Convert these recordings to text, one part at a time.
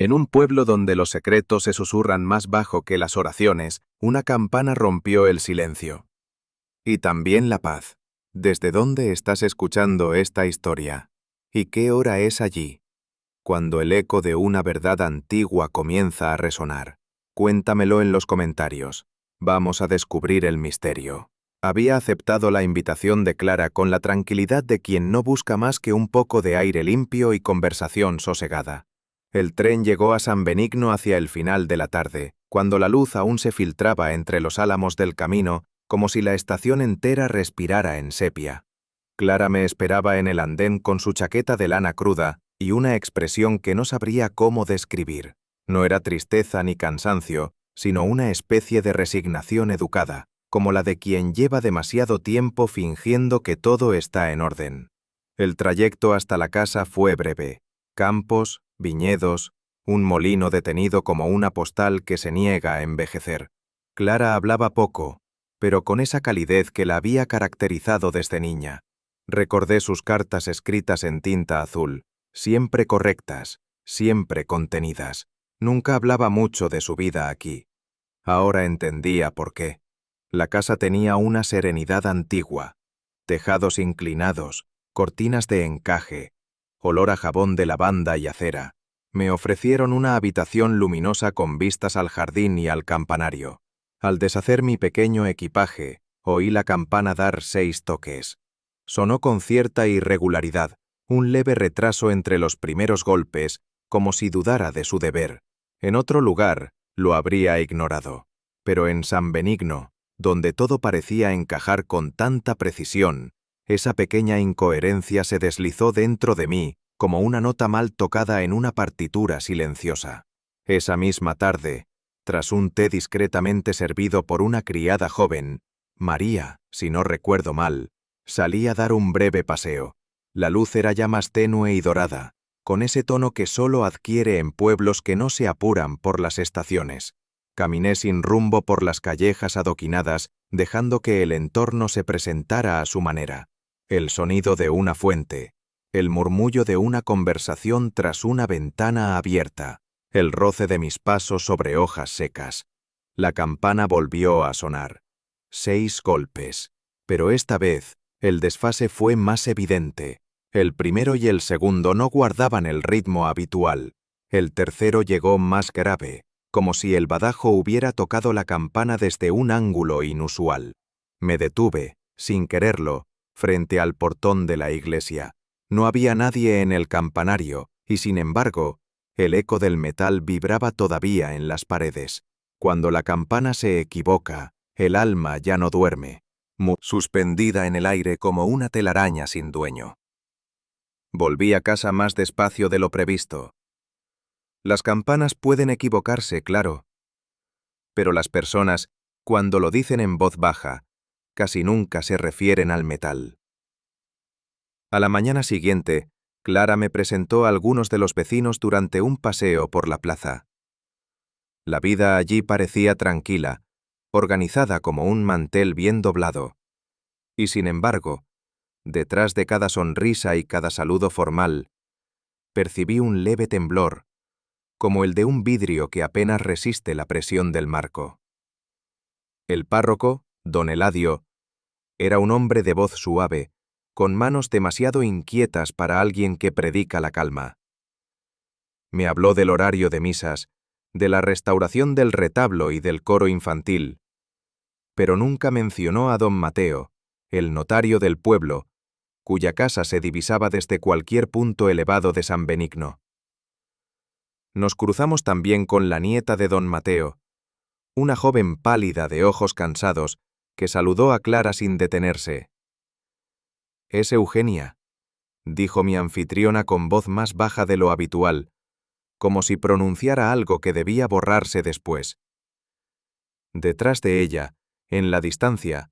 En un pueblo donde los secretos se susurran más bajo que las oraciones, una campana rompió el silencio. Y también la paz. ¿Desde dónde estás escuchando esta historia? ¿Y qué hora es allí? Cuando el eco de una verdad antigua comienza a resonar. Cuéntamelo en los comentarios. Vamos a descubrir el misterio. Había aceptado la invitación de Clara con la tranquilidad de quien no busca más que un poco de aire limpio y conversación sosegada. El tren llegó a San Benigno hacia el final de la tarde, cuando la luz aún se filtraba entre los álamos del camino, como si la estación entera respirara en sepia. Clara me esperaba en el andén con su chaqueta de lana cruda y una expresión que no sabría cómo describir. No era tristeza ni cansancio, sino una especie de resignación educada, como la de quien lleva demasiado tiempo fingiendo que todo está en orden. El trayecto hasta la casa fue breve. Campos, viñedos, un molino detenido como una postal que se niega a envejecer. Clara hablaba poco, pero con esa calidez que la había caracterizado desde niña. Recordé sus cartas escritas en tinta azul, siempre correctas, siempre contenidas. Nunca hablaba mucho de su vida aquí. Ahora entendía por qué. La casa tenía una serenidad antigua, tejados inclinados, cortinas de encaje, olor a jabón de lavanda y acera. Me ofrecieron una habitación luminosa con vistas al jardín y al campanario. Al deshacer mi pequeño equipaje, oí la campana dar 6 toques. Sonó con cierta irregularidad, un leve retraso entre los primeros golpes, como si dudara de su deber. En otro lugar, lo habría ignorado. Pero en San Benigno, donde todo parecía encajar con tanta precisión, esa pequeña incoherencia se deslizó dentro de mí como una nota mal tocada en una partitura silenciosa. Esa misma tarde, tras un té discretamente servido por una criada joven, María, si no recuerdo mal, salí a dar un breve paseo. La luz era ya más tenue y dorada, con ese tono que solo adquiere en pueblos que no se apuran por las estaciones. Caminé sin rumbo por las callejas adoquinadas, dejando que el entorno se presentara a su manera. El sonido de una fuente, el murmullo de una conversación tras una ventana abierta, el roce de mis pasos sobre hojas secas. La campana volvió a sonar. 6 golpes. Pero esta vez, el desfase fue más evidente. El primero y el segundo no guardaban el ritmo habitual. El tercero llegó más grave, como si el badajo hubiera tocado la campana desde un ángulo inusual. Me detuve, sin quererlo, frente al portón de la iglesia. No había nadie en el campanario, y sin embargo, el eco del metal vibraba todavía en las paredes. Cuando la campana se equivoca, el alma ya no duerme, suspendida en el aire como una telaraña sin dueño. Volví a casa más despacio de lo previsto. Las campanas pueden equivocarse, claro, pero las personas, cuando lo dicen en voz baja, casi nunca se refieren al metal. A la mañana siguiente, Clara me presentó a algunos de los vecinos durante un paseo por la plaza. La vida allí parecía tranquila, organizada como un mantel bien doblado. Y sin embargo, detrás de cada sonrisa y cada saludo formal, percibí un leve temblor, como el de un vidrio que apenas resiste la presión del marco. El párroco, don Eladio, era un hombre de voz suave, con manos demasiado inquietas para alguien que predica la calma. Me habló del horario de misas, de la restauración del retablo y del coro infantil, pero nunca mencionó a don Mateo, el notario del pueblo, cuya casa se divisaba desde cualquier punto elevado de San Benigno. Nos cruzamos también con la nieta de don Mateo, una joven pálida de ojos cansados, que saludó a Clara sin detenerse. «Es Eugenia», dijo mi anfitriona con voz más baja de lo habitual, como si pronunciara algo que debía borrarse después. Detrás de ella, en la distancia,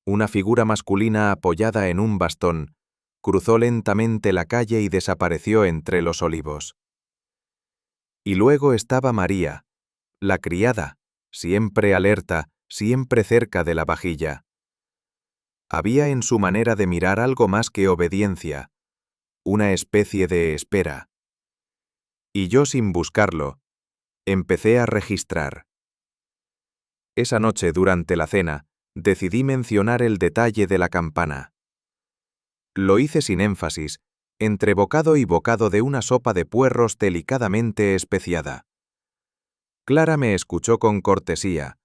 una figura masculina apoyada en un bastón cruzó lentamente la calle y desapareció entre los olivos. Y luego estaba María, la criada, siempre alerta, siempre cerca de la vajilla. Había en su manera de mirar algo más que obediencia, una especie de espera. Y yo, sin buscarlo, empecé a registrar. Esa noche, durante la cena, decidí mencionar el detalle de la campana. Lo hice sin énfasis, entre bocado y bocado de una sopa de puerros delicadamente especiada. Clara me escuchó con cortesía,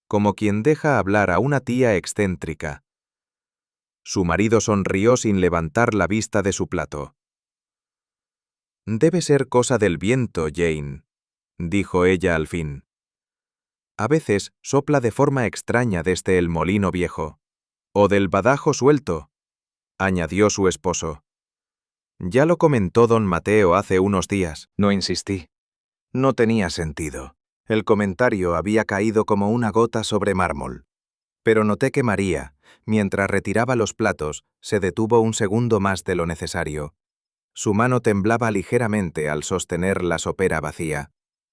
como quien deja hablar a una tía excéntrica. Su marido sonrió sin levantar la vista de su plato. «Debe ser cosa del viento, Jane», dijo ella al fin. «A veces sopla de forma extraña desde el molino viejo. O del badajo suelto», añadió su esposo. «Ya lo comentó don Mateo hace unos días». No insistí. No tenía sentido. El comentario había caído como una gota sobre mármol. Pero noté que María, mientras retiraba los platos, se detuvo un segundo más de lo necesario. Su mano temblaba ligeramente al sostener la sopera vacía.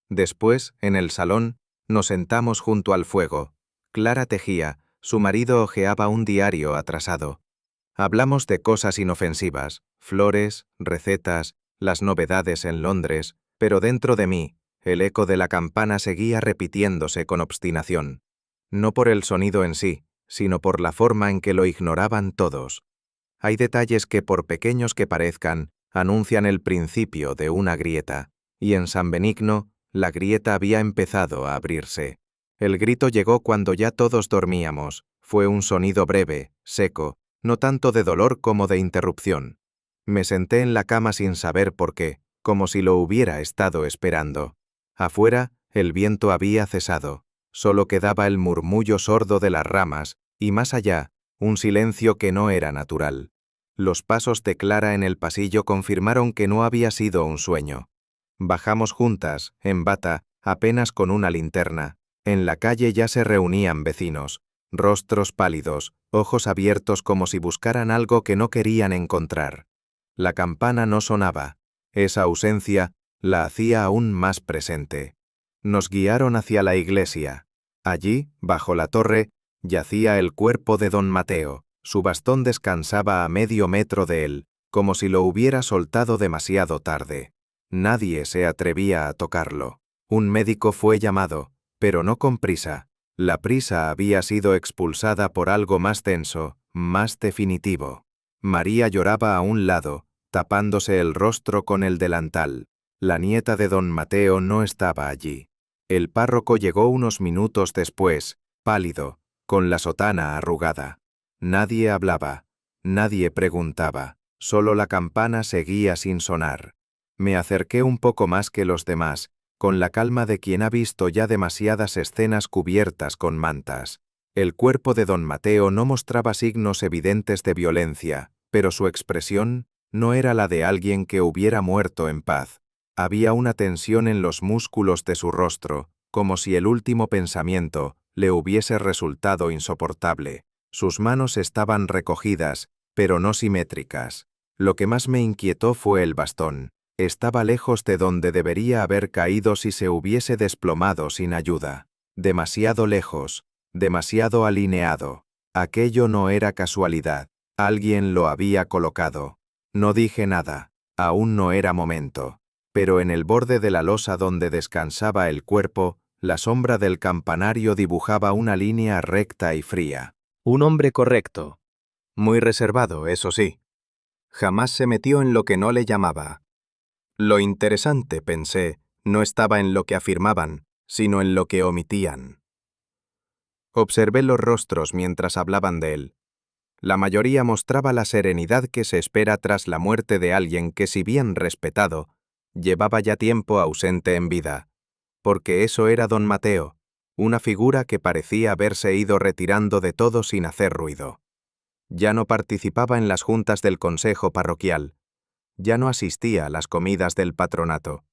Después, en el salón, nos sentamos junto al fuego. Clara tejía, su marido hojeaba un diario atrasado. Hablamos de cosas inofensivas, flores, recetas, las novedades en Londres, pero dentro de mí, el eco de la campana seguía repitiéndose con obstinación. No por el sonido en sí, sino por la forma en que lo ignoraban todos. Hay detalles que, por pequeños que parezcan, anuncian el principio de una grieta, y en San Benigno, la grieta había empezado a abrirse. El grito llegó cuando ya todos dormíamos. Fue un sonido breve, seco, no tanto de dolor como de interrupción. Me senté en la cama sin saber por qué, como si lo hubiera estado esperando. Afuera, el viento había cesado. Solo quedaba el murmullo sordo de las ramas, y más allá, un silencio que no era natural. Los pasos de Clara en el pasillo confirmaron que no había sido un sueño. Bajamos juntas, en bata, apenas con una linterna. En la calle ya se reunían vecinos, rostros pálidos, ojos abiertos como si buscaran algo que no querían encontrar. La campana no sonaba. Esa ausencia la hacía aún más presente. Nos guiaron hacia la iglesia. Allí, bajo la torre, yacía el cuerpo de don Mateo. Su bastón descansaba a medio metro de él, como si lo hubiera soltado demasiado tarde. Nadie se atrevía a tocarlo. Un médico fue llamado, pero no con prisa. La prisa había sido expulsada por algo más denso, más definitivo. María lloraba a un lado, tapándose el rostro con el delantal. La nieta de don Mateo no estaba allí. El párroco llegó unos minutos después, pálido, con la sotana arrugada. Nadie hablaba, nadie preguntaba, solo la campana seguía sin sonar. Me acerqué un poco más que los demás, con la calma de quien ha visto ya demasiadas escenas cubiertas con mantas. El cuerpo de don Mateo no mostraba signos evidentes de violencia, pero su expresión no era la de alguien que hubiera muerto en paz. Había una tensión en los músculos de su rostro, como si el último pensamiento le hubiese resultado insoportable. Sus manos estaban recogidas, pero no simétricas. Lo que más me inquietó fue el bastón. Estaba lejos de donde debería haber caído si se hubiese desplomado sin ayuda. Demasiado lejos, demasiado alineado. Aquello no era casualidad. Alguien lo había colocado. No dije nada. Aún no era momento. Pero en el borde de la losa donde descansaba el cuerpo, la sombra del campanario dibujaba una línea recta y fría. Un hombre correcto. Muy reservado, eso sí. Jamás se metió en lo que no le llamaba. Lo interesante, pensé, no estaba en lo que afirmaban, sino en lo que omitían. Observé los rostros mientras hablaban de él. La mayoría mostraba la serenidad que se espera tras la muerte de alguien que, si bien respetado, llevaba ya tiempo ausente en vida. Porque eso era don Mateo, una figura que parecía haberse ido retirando de todo sin hacer ruido. Ya no participaba en las juntas del consejo parroquial. Ya no asistía a las comidas del patronato.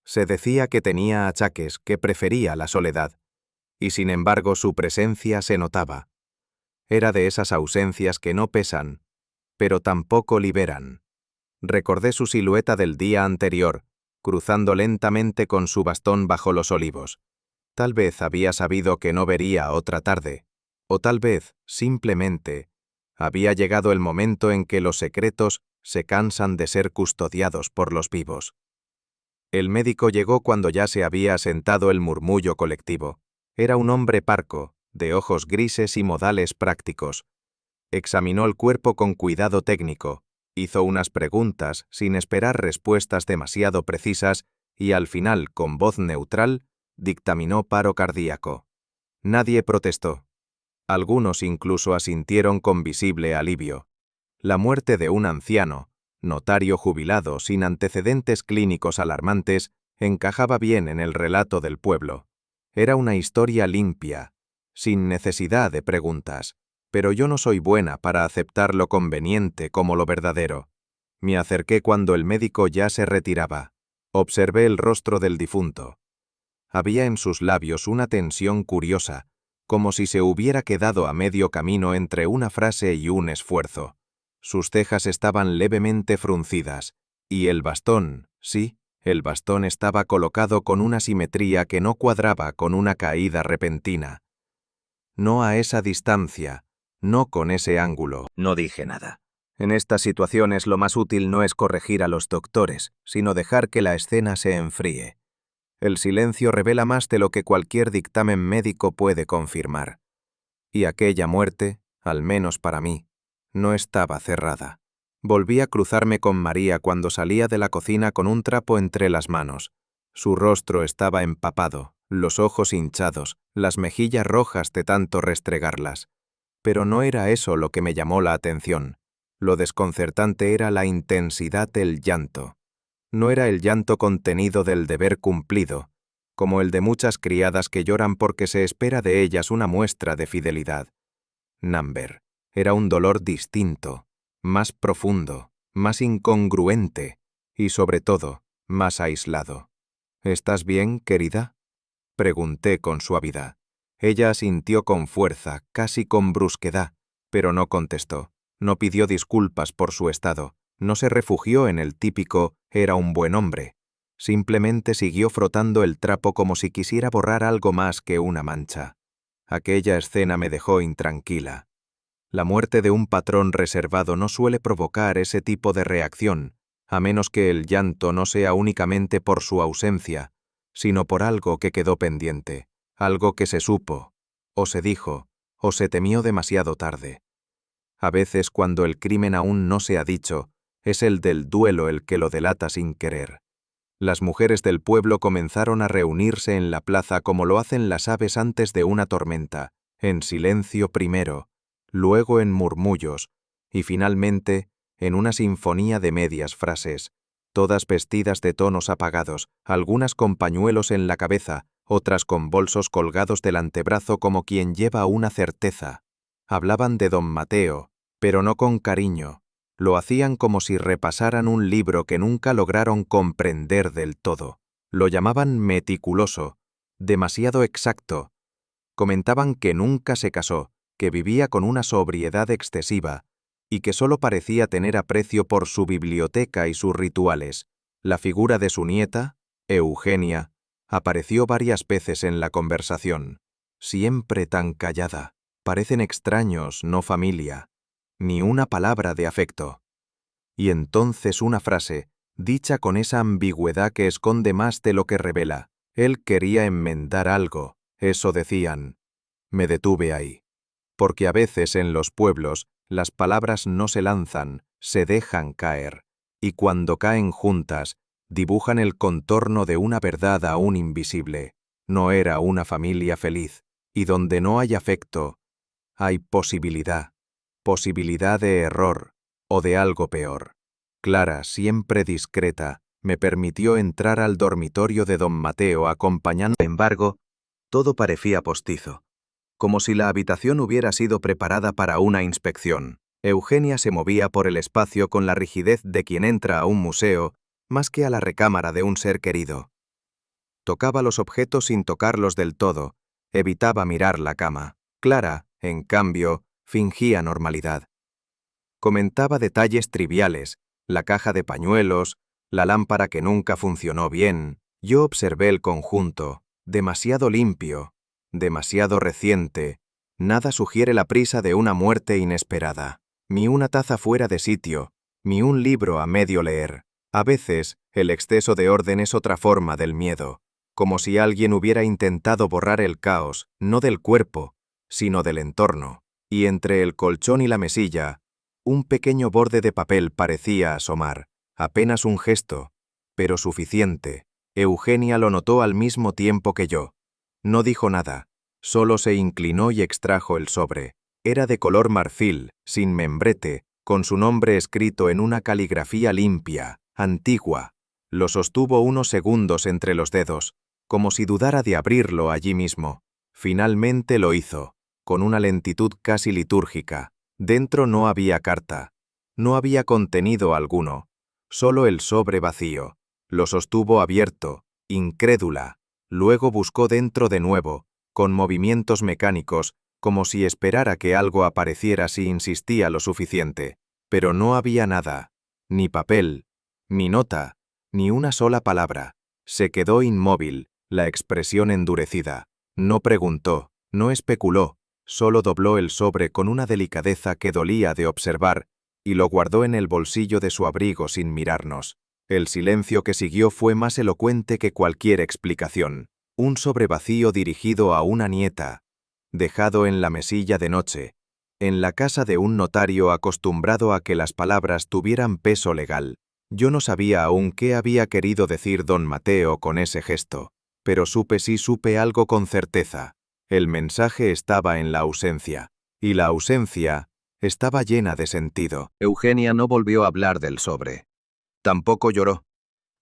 Se decía que tenía achaques, que prefería la soledad. Y sin embargo su presencia se notaba. Era de esas ausencias que no pesan, pero tampoco liberan. Recordé su silueta del día anterior, cruzando lentamente con su bastón bajo los olivos. Tal vez había sabido que no vería otra tarde, o tal vez, simplemente, había llegado el momento en que los secretos se cansan de ser custodiados por los vivos. El médico llegó cuando ya se había asentado el murmullo colectivo. Era un hombre parco, de ojos grises y modales prácticos. Examinó el cuerpo con cuidado técnico, hizo unas preguntas sin esperar respuestas demasiado precisas y al final, con voz neutral, dictaminó paro cardíaco. Nadie protestó. Algunos incluso asintieron con visible alivio. La muerte de un anciano, notario jubilado sin antecedentes clínicos alarmantes, encajaba bien en el relato del pueblo. Era una historia limpia, sin necesidad de preguntas, pero yo no soy buena para aceptar lo conveniente como lo verdadero. Me acerqué cuando el médico ya se retiraba. Observé el rostro del difunto. Había en sus labios una tensión curiosa, como si se hubiera quedado a medio camino entre una frase y un esfuerzo. Sus cejas estaban levemente fruncidas, y el bastón, sí, el bastón estaba colocado con una simetría que no cuadraba con una caída repentina. No a esa distancia, no con ese ángulo. No dije nada. En estas situaciones lo más útil no es corregir a los doctores, sino dejar que la escena se enfríe. El silencio revela más de lo que cualquier dictamen médico puede confirmar. Y aquella muerte, al menos para mí, no estaba cerrada. Volví a cruzarme con María cuando salía de la cocina con un trapo entre las manos. Su rostro estaba empapado, los ojos hinchados, las mejillas rojas de tanto restregarlas. Pero no era eso lo que me llamó la atención. Lo desconcertante era la intensidad del llanto. No era el llanto contenido del deber cumplido, como el de muchas criadas que lloran porque se espera de ellas una muestra de fidelidad. Namber, era un dolor distinto, más profundo, más incongruente y, sobre todo, más aislado. ¿Estás bien, querida?, pregunté con suavidad. Ella asintió con fuerza, casi con brusquedad, pero no contestó. No pidió disculpas por su estado. No se refugió en el típico «era un buen hombre». Simplemente siguió frotando el trapo como si quisiera borrar algo más que una mancha. Aquella escena me dejó intranquila. La muerte de un patrón reservado no suele provocar ese tipo de reacción, a menos que el llanto no sea únicamente por su ausencia, sino por algo que quedó pendiente, algo que se supo, o se dijo, o se temió demasiado tarde. A veces, cuando el crimen aún no se ha dicho, es el del duelo el que lo delata sin querer. Las mujeres del pueblo comenzaron a reunirse en la plaza como lo hacen las aves antes de una tormenta, en silencio primero, luego en murmullos, y finalmente en una sinfonía de medias frases, todas vestidas de tonos apagados, algunas con pañuelos en la cabeza, otras con bolsos colgados del antebrazo como quien lleva una certeza. Hablaban de don Mateo, pero no con cariño. Lo hacían como si repasaran un libro que nunca lograron comprender del todo. Lo llamaban meticuloso, demasiado exacto. Comentaban que nunca se casó, que vivía con una sobriedad excesiva y que solo parecía tener aprecio por su biblioteca y sus rituales. La figura de su nieta, Eugenia, apareció varias veces en la conversación. Siempre tan callada. Parecen extraños, no familia. Ni una palabra de afecto. Y entonces una frase, dicha con esa ambigüedad que esconde más de lo que revela. Él quería enmendar algo, eso decían. Me detuve ahí. Porque a veces en los pueblos las palabras no se lanzan, se dejan caer, y cuando caen juntas, dibujan el contorno de una verdad aún invisible. No era una familia feliz, y donde no hay afecto, hay posibilidad de error o de algo peor. Clara, siempre discreta, me permitió entrar al dormitorio de don Mateo acompañando. Sin embargo, todo parecía postizo, como si la habitación hubiera sido preparada para una inspección. Eugenia se movía por el espacio con la rigidez de quien entra a un museo, más que a la recámara de un ser querido. Tocaba los objetos sin tocarlos del todo, evitaba mirar la cama. Clara, en cambio, fingía normalidad. Comentaba detalles triviales, la caja de pañuelos, la lámpara que nunca funcionó bien. Yo observé el conjunto, demasiado limpio, demasiado reciente. Nada sugiere la prisa de una muerte inesperada. Ni una taza fuera de sitio, ni un libro a medio leer. A veces, El exceso de orden es otra forma del miedo, como si alguien hubiera intentado borrar el caos, no del cuerpo, sino del entorno, y entre el colchón y la mesilla, un pequeño borde de papel parecía asomar, apenas un gesto, pero suficiente. Eugenia lo notó al mismo tiempo que yo. No dijo nada, solo se inclinó y extrajo el sobre. Era de color marfil, sin membrete, con su nombre escrito en una caligrafía limpia, antigua. Lo sostuvo unos segundos entre los dedos, como si dudara de abrirlo allí mismo. Finalmente lo hizo, con una lentitud casi litúrgica. Dentro no había carta. No había contenido alguno, solo el sobre vacío. Lo sostuvo abierto, incrédula. Luego buscó dentro de nuevo, con movimientos mecánicos, como si esperara que algo apareciera si insistía lo suficiente. Pero no había nada, ni papel, ni nota, ni una sola palabra. Se quedó inmóvil, la expresión endurecida. No preguntó, no especuló, solo dobló el sobre con una delicadeza que dolía de observar y lo guardó en el bolsillo de su abrigo sin mirarnos. El silencio que siguió fue más elocuente que cualquier explicación. Un sobre vacío dirigido a una nieta, dejado en la mesilla de noche, en la casa de un notario acostumbrado a que las palabras tuvieran peso legal. Yo no sabía aún qué había querido decir don Mateo con ese gesto, pero supe algo con certeza. El mensaje estaba en la ausencia, y la ausencia estaba llena de sentido. Eugenia no volvió a hablar del sobre. Tampoco lloró.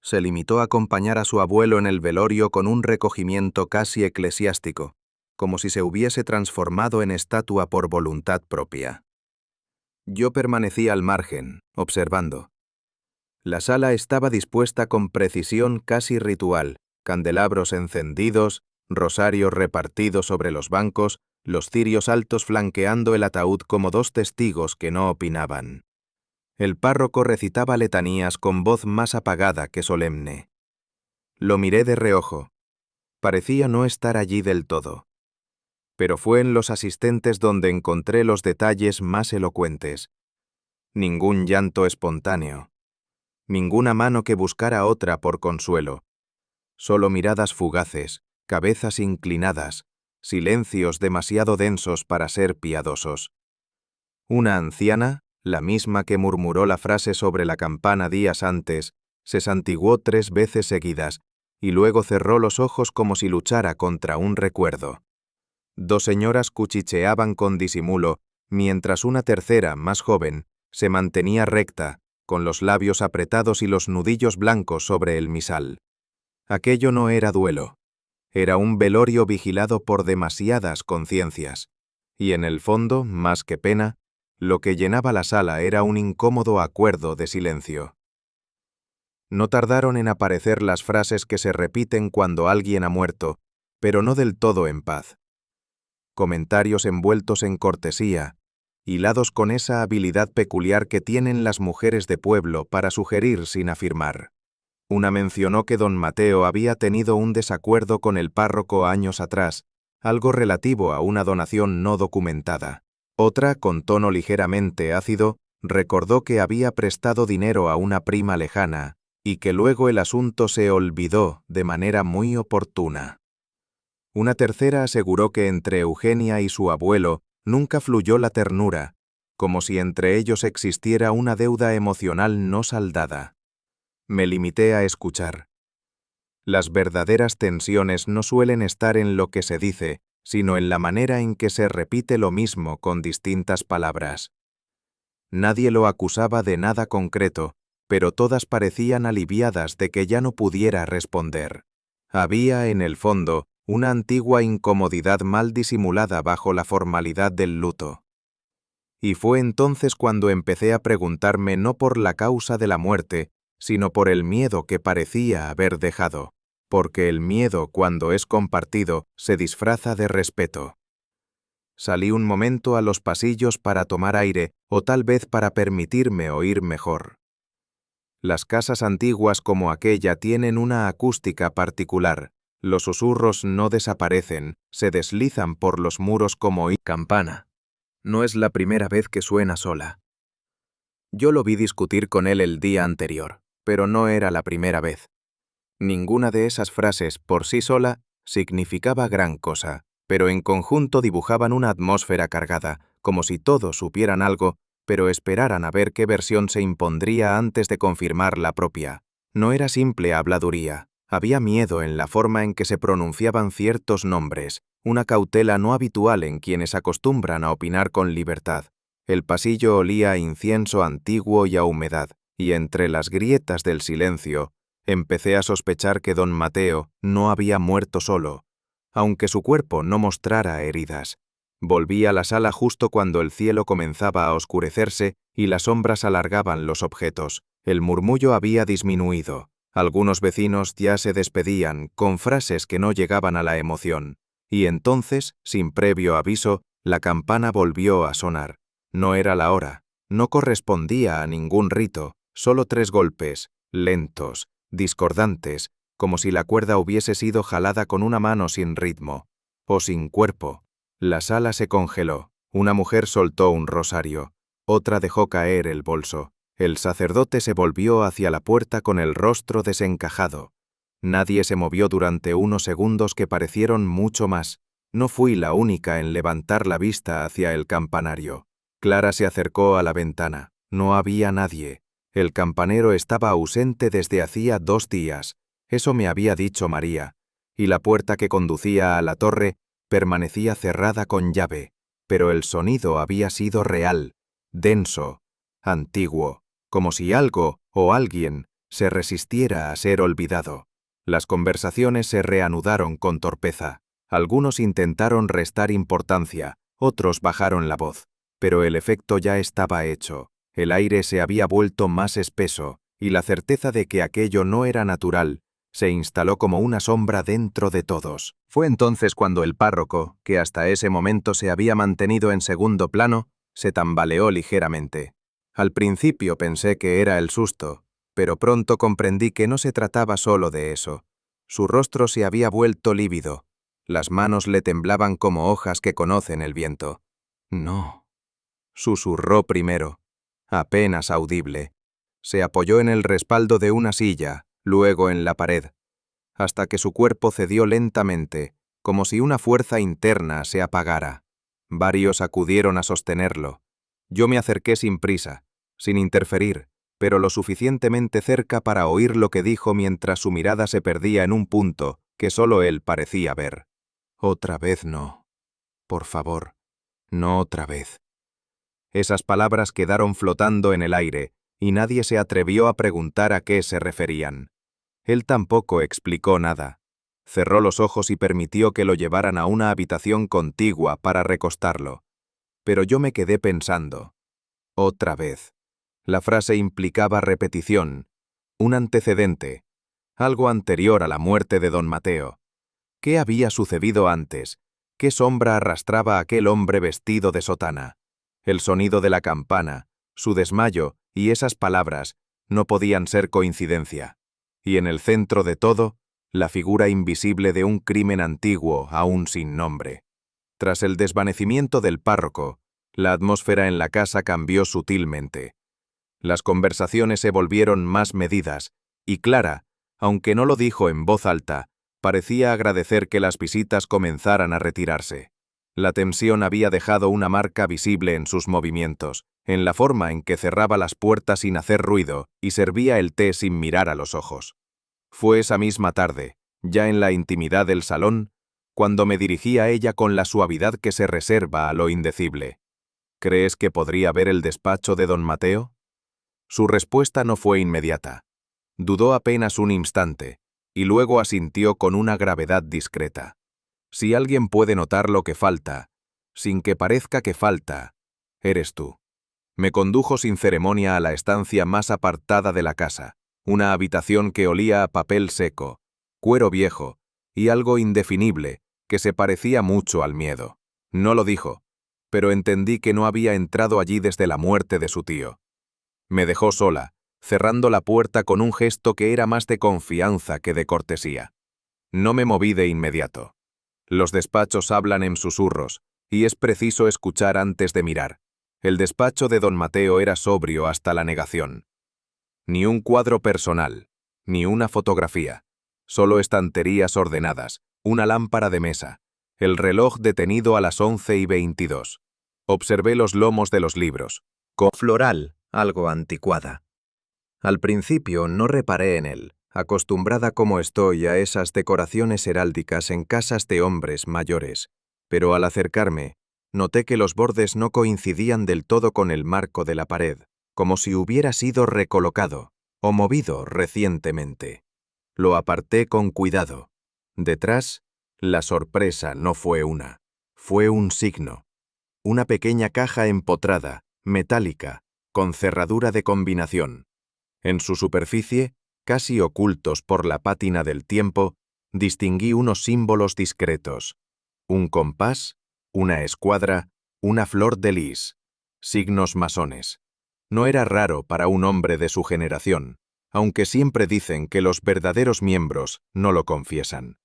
Se limitó a acompañar a su abuelo en el velorio con un recogimiento casi eclesiástico, como si se hubiese transformado en estatua por voluntad propia. Yo permanecí al margen, observando. La sala estaba dispuesta con precisión casi ritual, candelabros encendidos, rosarios repartidos sobre los bancos, los cirios altos flanqueando el ataúd como dos testigos que no opinaban. El párroco recitaba letanías con voz más apagada que solemne. Lo miré de reojo. Parecía no estar allí del todo. Pero fue en los asistentes donde encontré los detalles más elocuentes. Ningún llanto espontáneo. Ninguna mano que buscara otra por consuelo. Solo miradas fugaces, cabezas inclinadas, silencios demasiado densos para ser piadosos. Una anciana, la misma que murmuró la frase sobre la campana días antes, se santiguó 3 veces seguidas, y luego cerró los ojos como si luchara contra un recuerdo. 2 señoras cuchicheaban con disimulo, mientras una tercera, más joven, se mantenía recta, con los labios apretados y los nudillos blancos sobre el misal. Aquello no era duelo. Era un velorio vigilado por demasiadas conciencias. Y en el fondo, más que pena, lo que llenaba la sala era un incómodo acuerdo de silencio. No tardaron en aparecer las frases que se repiten cuando alguien ha muerto, pero no del todo en paz. Comentarios envueltos en cortesía, hilados con esa habilidad peculiar que tienen las mujeres de pueblo para sugerir sin afirmar. Una mencionó que don Mateo había tenido un desacuerdo con el párroco años atrás, algo relativo a una donación no documentada. Otra, con tono ligeramente ácido, recordó que había prestado dinero a una prima lejana, y que luego el asunto se olvidó de manera muy oportuna. Una tercera aseguró que entre Eugenia y su abuelo nunca fluyó la ternura, como si entre ellos existiera una deuda emocional no saldada. Me limité a escuchar. Las verdaderas tensiones no suelen estar en lo que se dice, sino en la manera en que se repite lo mismo con distintas palabras. Nadie lo acusaba de nada concreto, pero todas parecían aliviadas de que ya no pudiera responder. Había, en el fondo, una antigua incomodidad mal disimulada bajo la formalidad del luto. Y fue entonces cuando empecé a preguntarme no por la causa de la muerte, sino por el miedo que parecía haber dejado, porque el miedo, cuando es compartido, se disfraza de respeto. Salí un momento a los pasillos para tomar aire, o tal vez para permitirme oír mejor. Las casas antiguas como aquella tienen una acústica particular. Los susurros no desaparecen, se deslizan por los muros como campana. No es la primera vez que suena sola. Yo lo vi discutir con él el día anterior. pero no era la primera vez. Ninguna de esas frases por sí sola significaba gran cosa, pero en conjunto dibujaban una atmósfera cargada, como si todos supieran algo, pero esperaran a ver qué versión se impondría antes de confirmar la propia. No era simple habladuría, había miedo en la forma en que se pronunciaban ciertos nombres, una cautela no habitual en quienes acostumbran a opinar con libertad. El pasillo olía a incienso antiguo y a humedad, y entre las grietas del silencio, empecé a sospechar que don Mateo no había muerto solo, aunque su cuerpo no mostrara heridas. Volví a la sala justo cuando el cielo comenzaba a oscurecerse y las sombras alargaban los objetos. El murmullo había disminuido. Algunos vecinos ya se despedían con frases que no llegaban a la emoción. Y entonces, sin previo aviso, la campana volvió a sonar. No era la hora, no correspondía a ningún rito, solo 3 golpes, lentos, discordantes, como si la cuerda hubiese sido jalada con una mano sin ritmo, o sin cuerpo. La sala se congeló, una mujer soltó un rosario, otra dejó caer el bolso. El sacerdote se volvió hacia la puerta con el rostro desencajado. Nadie se movió durante unos segundos que parecieron mucho más. No fui la única en levantar la vista hacia el campanario. Clara se acercó a la ventana. No había nadie. El campanero estaba ausente desde hacía 2 días. Eso me había dicho María. Y la puerta que conducía a la torre permanecía cerrada con llave. Pero el sonido había sido real, denso, antiguo, como si algo o alguien se resistiera a ser olvidado. Las conversaciones se reanudaron con torpeza. Algunos intentaron restar importancia, otros bajaron la voz. Pero el efecto ya estaba hecho. El aire se había vuelto más espeso, y la certeza de que aquello no era natural se instaló como una sombra dentro de todos. Fue entonces cuando el párroco, que hasta ese momento se había mantenido en segundo plano, se tambaleó ligeramente. Al principio pensé que era el susto, pero pronto comprendí que no se trataba solo de eso. Su rostro se había vuelto lívido. Las manos le temblaban como hojas que conocen el viento. No, susurró primero, apenas audible. Se apoyó en el respaldo de una silla, luego en la pared, hasta que su cuerpo cedió lentamente, como si una fuerza interna se apagara. Varios acudieron a sostenerlo. Yo me acerqué sin prisa, sin interferir, pero lo suficientemente cerca para oír lo que dijo mientras su mirada se perdía en un punto que solo él parecía ver. Otra vez no. Por favor, no otra vez. Esas palabras quedaron flotando en el aire, y nadie se atrevió a preguntar a qué se referían. Él tampoco explicó nada. Cerró los ojos y permitió que lo llevaran a una habitación contigua para recostarlo. Pero yo me quedé pensando. Otra vez. La frase implicaba repetición, un antecedente, algo anterior a la muerte de don Mateo. ¿Qué había sucedido antes? ¿Qué sombra arrastraba aquel hombre vestido de sotana? El sonido de la campana, su desmayo y esas palabras no podían ser coincidencia. Y en el centro de todo, la figura invisible de un crimen antiguo aún sin nombre. Tras el desvanecimiento del párroco, la atmósfera en la casa cambió sutilmente. Las conversaciones se volvieron más medidas, y Clara, aunque no lo dijo en voz alta, parecía agradecer que las visitas comenzaran a retirarse. La tensión había dejado una marca visible en sus movimientos, en la forma en que cerraba las puertas sin hacer ruido y servía el té sin mirar a los ojos. Fue esa misma tarde, ya en la intimidad del salón, cuando me dirigí a ella con la suavidad que se reserva a lo indecible. ¿Crees que podría ver el despacho de don Mateo? Su respuesta no fue inmediata. Dudó apenas un instante, y luego asintió con una gravedad discreta. Si alguien puede notar lo que falta, sin que parezca que falta, eres tú. Me condujo sin ceremonia a la estancia más apartada de la casa, una habitación que olía a papel seco, cuero viejo y algo indefinible que se parecía mucho al miedo. No lo dijo, pero entendí que no había entrado allí desde la muerte de su tío. Me dejó sola, cerrando la puerta con un gesto que era más de confianza que de cortesía. No me moví de inmediato. Los despachos hablan en susurros, y es preciso escuchar antes de mirar. El despacho de don Mateo era sobrio hasta la negación. Ni un cuadro personal, ni una fotografía. Solo estanterías ordenadas, una lámpara de mesa, el reloj detenido a las 11:22. Observé los lomos de los libros, con floral algo anticuada. Al principio no reparé en él, acostumbrada como estoy a esas decoraciones heráldicas en casas de hombres mayores, pero al acercarme, noté que los bordes no coincidían del todo con el marco de la pared, como si hubiera sido recolocado o movido recientemente. Lo aparté con cuidado. Detrás, la sorpresa no fue una, fue un signo. Una pequeña caja empotrada, metálica, con cerradura de combinación. En su superficie, casi ocultos por la pátina del tiempo, distinguí unos símbolos discretos. Un compás, una escuadra, una flor de lis. Signos masones. No era raro para un hombre de su generación, aunque siempre dicen que los verdaderos miembros no lo confiesan.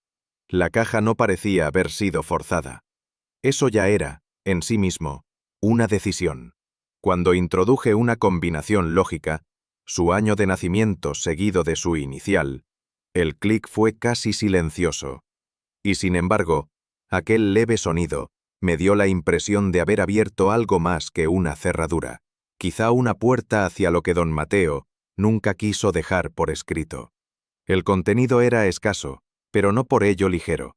La caja no parecía haber sido forzada. Eso ya era, en sí mismo, una decisión. Cuando introduje una combinación lógica, su año de nacimiento seguido de su inicial, el clic fue casi silencioso. Y sin embargo, aquel leve sonido me dio la impresión de haber abierto algo más que una cerradura, quizá una puerta hacia lo que don Mateo nunca quiso dejar por escrito. El contenido era escaso, pero no por ello ligero.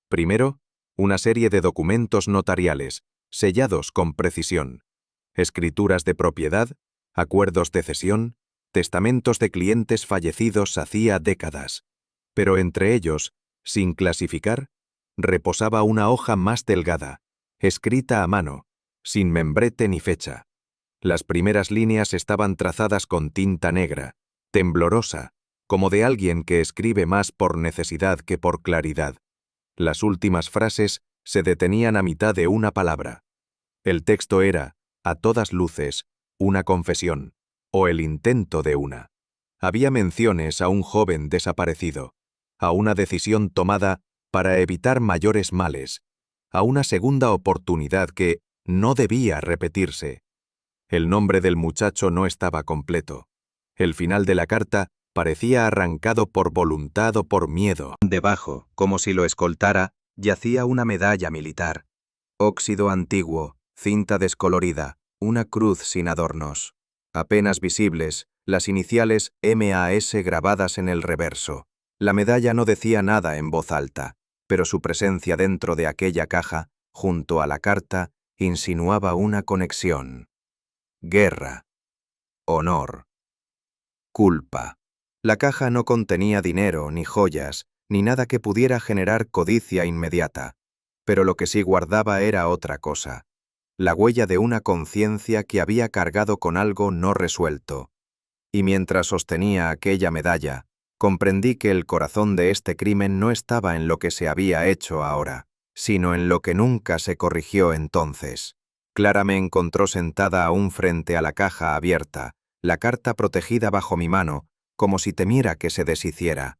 Primero, una serie de documentos notariales, sellados con precisión. Escrituras de propiedad, acuerdos de cesión, testamentos de clientes fallecidos hacía décadas. Pero entre ellos, sin clasificar, reposaba una hoja más delgada, escrita a mano, sin membrete ni fecha. Las primeras líneas estaban trazadas con tinta negra, temblorosa, como de alguien que escribe más por necesidad que por claridad. Las últimas frases se detenían a mitad de una palabra. El texto era, a todas luces, una confesión, o el intento de una. Había menciones a un joven desaparecido, a una decisión tomada para evitar mayores males, a una segunda oportunidad que no debía repetirse. El nombre del muchacho no estaba completo. El final de la carta parecía arrancado por voluntad o por miedo. Debajo, como si lo escoltara, yacía una medalla militar. Óxido antiguo, cinta descolorida, una cruz sin adornos. Apenas visibles, las iniciales MAS grabadas en el reverso. La medalla no decía nada en voz alta, pero su presencia dentro de aquella caja, junto a la carta, insinuaba una conexión. Guerra. Honor. Culpa. La caja no contenía dinero, ni joyas, ni nada que pudiera generar codicia inmediata, pero lo que sí guardaba era otra cosa, la huella de una conciencia que había cargado con algo no resuelto. Y mientras sostenía aquella medalla, comprendí que el corazón de este crimen no estaba en lo que se había hecho ahora, sino en lo que nunca se corrigió entonces. Clara me encontró sentada aún frente a la caja abierta, la carta protegida bajo mi mano, como si temiera que se deshiciera.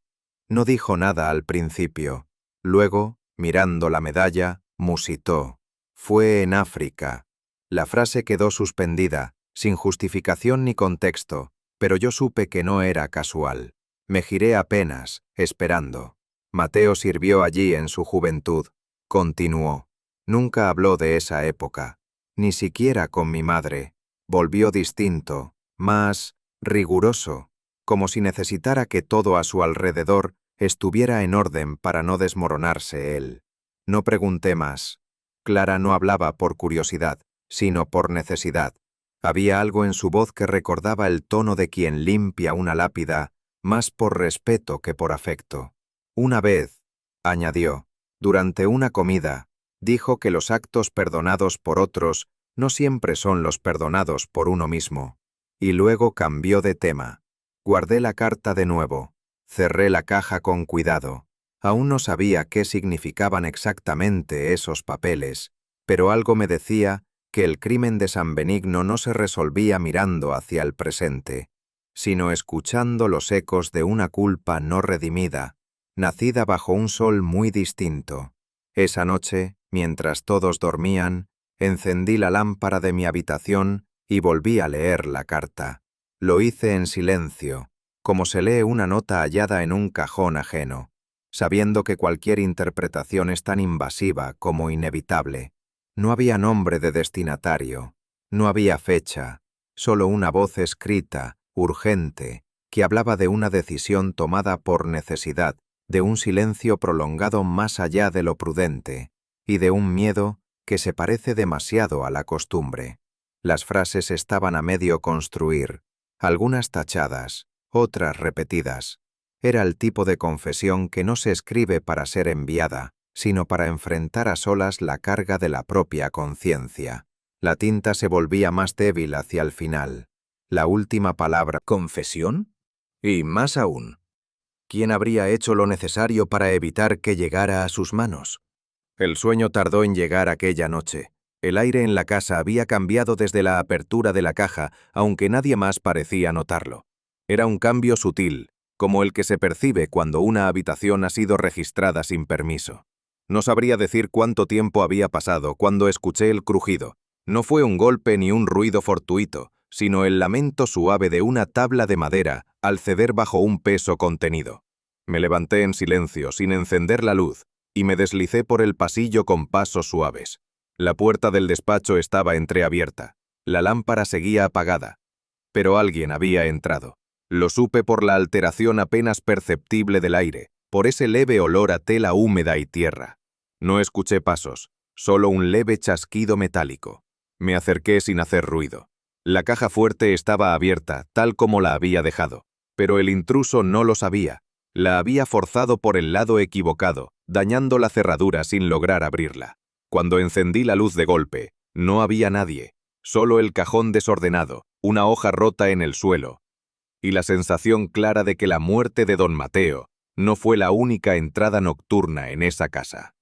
No dijo nada al principio. Luego, mirando la medalla, musitó. Fue en África. La frase quedó suspendida, sin justificación ni contexto, pero yo supe que no era casual. Me giré apenas, esperando. Mateo sirvió allí en su juventud. Continuó. Nunca habló de esa época. Ni siquiera con mi madre. Volvió distinto, más riguroso, como si necesitara que todo a su alrededor estuviera en orden para no desmoronarse él. No pregunté más. Clara no hablaba por curiosidad, sino por necesidad. Había algo en su voz que recordaba el tono de quien limpia una lápida, más por respeto que por afecto. Una vez, añadió, durante una comida, dijo que los actos perdonados por otros no siempre son los perdonados por uno mismo. Y luego cambió de tema. Guardé la carta de nuevo. Cerré la caja con cuidado. Aún no sabía qué significaban exactamente esos papeles, pero algo me decía que el crimen de San Benigno no se resolvía mirando hacia el presente, sino escuchando los ecos de una culpa no redimida, nacida bajo un sol muy distinto. Esa noche, mientras todos dormían, encendí la lámpara de mi habitación y volví a leer la carta. Lo hice en silencio, como se lee una nota hallada en un cajón ajeno, sabiendo que cualquier interpretación es tan invasiva como inevitable. No había nombre de destinatario, no había fecha, solo una voz escrita, urgente, que hablaba de una decisión tomada por necesidad, de un silencio prolongado más allá de lo prudente, y de un miedo que se parece demasiado a la costumbre. Las frases estaban a medio construir, algunas tachadas, otras repetidas. Era el tipo de confesión que no se escribe para ser enviada, sino para enfrentar a solas la carga de la propia conciencia. La tinta se volvía más débil hacia el final. La última palabra. ¿Confesión? Y más aún, ¿quién habría hecho lo necesario para evitar que llegara a sus manos? El sueño tardó en llegar aquella noche. El aire en la casa había cambiado desde la apertura de la caja, aunque nadie más parecía notarlo. Era un cambio sutil, como el que se percibe cuando una habitación ha sido registrada sin permiso. No sabría decir cuánto tiempo había pasado cuando escuché el crujido. No fue un golpe ni un ruido fortuito, sino el lamento suave de una tabla de madera al ceder bajo un peso contenido. Me levanté en silencio, sin encender la luz, y me deslicé por el pasillo con pasos suaves. La puerta del despacho estaba entreabierta. La lámpara seguía apagada. Pero alguien había entrado. Lo supe por la alteración apenas perceptible del aire, por ese leve olor a tela húmeda y tierra. No escuché pasos, solo un leve chasquido metálico. Me acerqué sin hacer ruido. La caja fuerte estaba abierta, tal como la había dejado, pero el intruso no lo sabía. La había forzado por el lado equivocado, dañando la cerradura sin lograr abrirla. Cuando encendí la luz de golpe, no había nadie, solo el cajón desordenado, una hoja rota en el suelo, y la sensación clara de que la muerte de don Mateo no fue la única entrada nocturna en esa casa.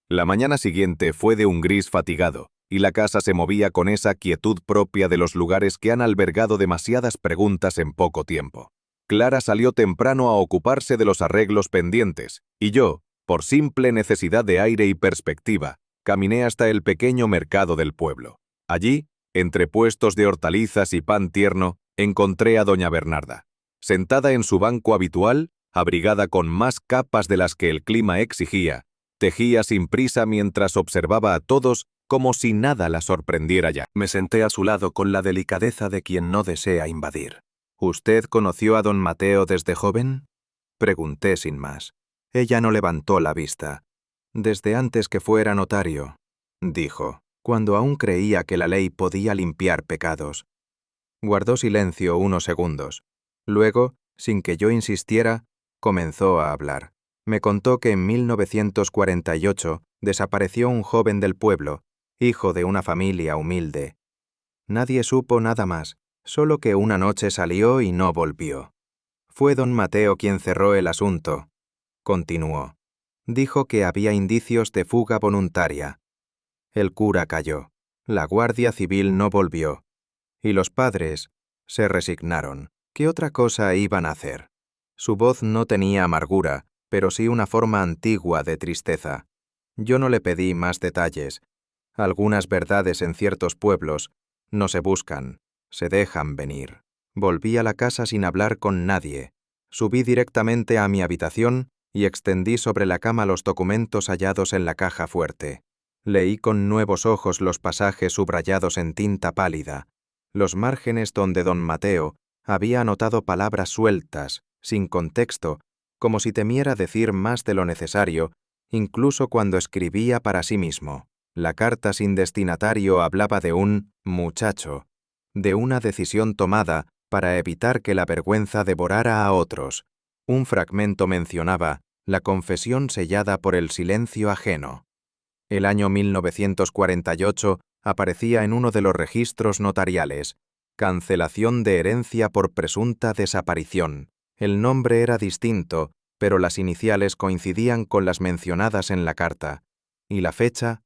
La mañana siguiente fue de un gris fatigado, y la casa se movía con esa quietud propia de los lugares que han albergado demasiadas preguntas en poco tiempo. Clara salió temprano a ocuparse de los arreglos pendientes, y yo, por simple necesidad de aire y perspectiva, caminé hasta el pequeño mercado del pueblo. Allí, entre puestos de hortalizas y pan tierno, encontré a doña Bernarda. Sentada en su banco habitual, abrigada con más capas de las que el clima exigía, tejía sin prisa mientras observaba a todos como si nada la sorprendiera ya. Me senté a su lado con la delicadeza de quien no desea invadir. ¿Usted conoció a don Mateo desde joven? Pregunté sin más. Ella no levantó la vista. Desde antes que fuera notario, dijo, cuando aún creía que la ley podía limpiar pecados. Guardó silencio unos segundos. Luego, sin que yo insistiera, comenzó a hablar. Me contó que en 1948 desapareció un joven del pueblo, hijo de una familia humilde. Nadie supo nada más, solo que una noche salió y no volvió. Fue don Mateo quien cerró el asunto. Continuó. Dijo que había indicios de fuga voluntaria. El cura calló. La Guardia Civil no volvió. Y los padres se resignaron. ¿Qué otra cosa iban a hacer? Su voz no tenía amargura, pero sí una forma antigua de tristeza. Yo no le pedí más detalles. Algunas verdades en ciertos pueblos no se buscan, se dejan venir. Volví a la casa sin hablar con nadie. Subí directamente a mi habitación y extendí sobre la cama los documentos hallados en la caja fuerte. Leí con nuevos ojos los pasajes subrayados en tinta pálida, los márgenes donde don Mateo había anotado palabras sueltas, sin contexto, como si temiera decir más de lo necesario, incluso cuando escribía para sí mismo. La carta sin destinatario hablaba de un muchacho, de una decisión tomada para evitar que la vergüenza devorara a otros. Un fragmento mencionaba la confesión sellada por el silencio ajeno. El año 1948 aparecía en uno de los registros notariales, cancelación de herencia por presunta desaparición. El nombre era distinto, pero las iniciales coincidían con las mencionadas en la carta, y la fecha,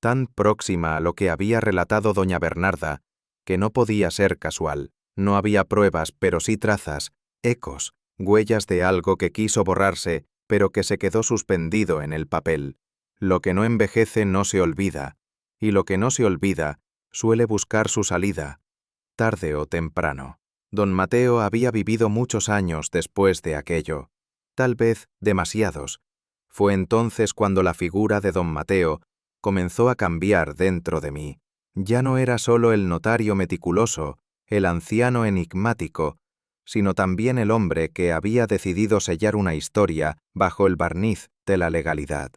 tan próxima a lo que había relatado doña Bernarda, que no podía ser casual. No había pruebas, pero sí trazas, ecos, huellas de algo que quiso borrarse, pero que se quedó suspendido en el papel. Lo que no envejece no se olvida, y lo que no se olvida suele buscar su salida. tarde o temprano. Don Mateo había vivido muchos años después de aquello, tal vez demasiados. Fue entonces cuando la figura de don Mateo comenzó a cambiar dentro de mí. Ya no era solo el notario meticuloso, el anciano enigmático, sino también el hombre que había decidido sellar una historia bajo el barniz de la legalidad.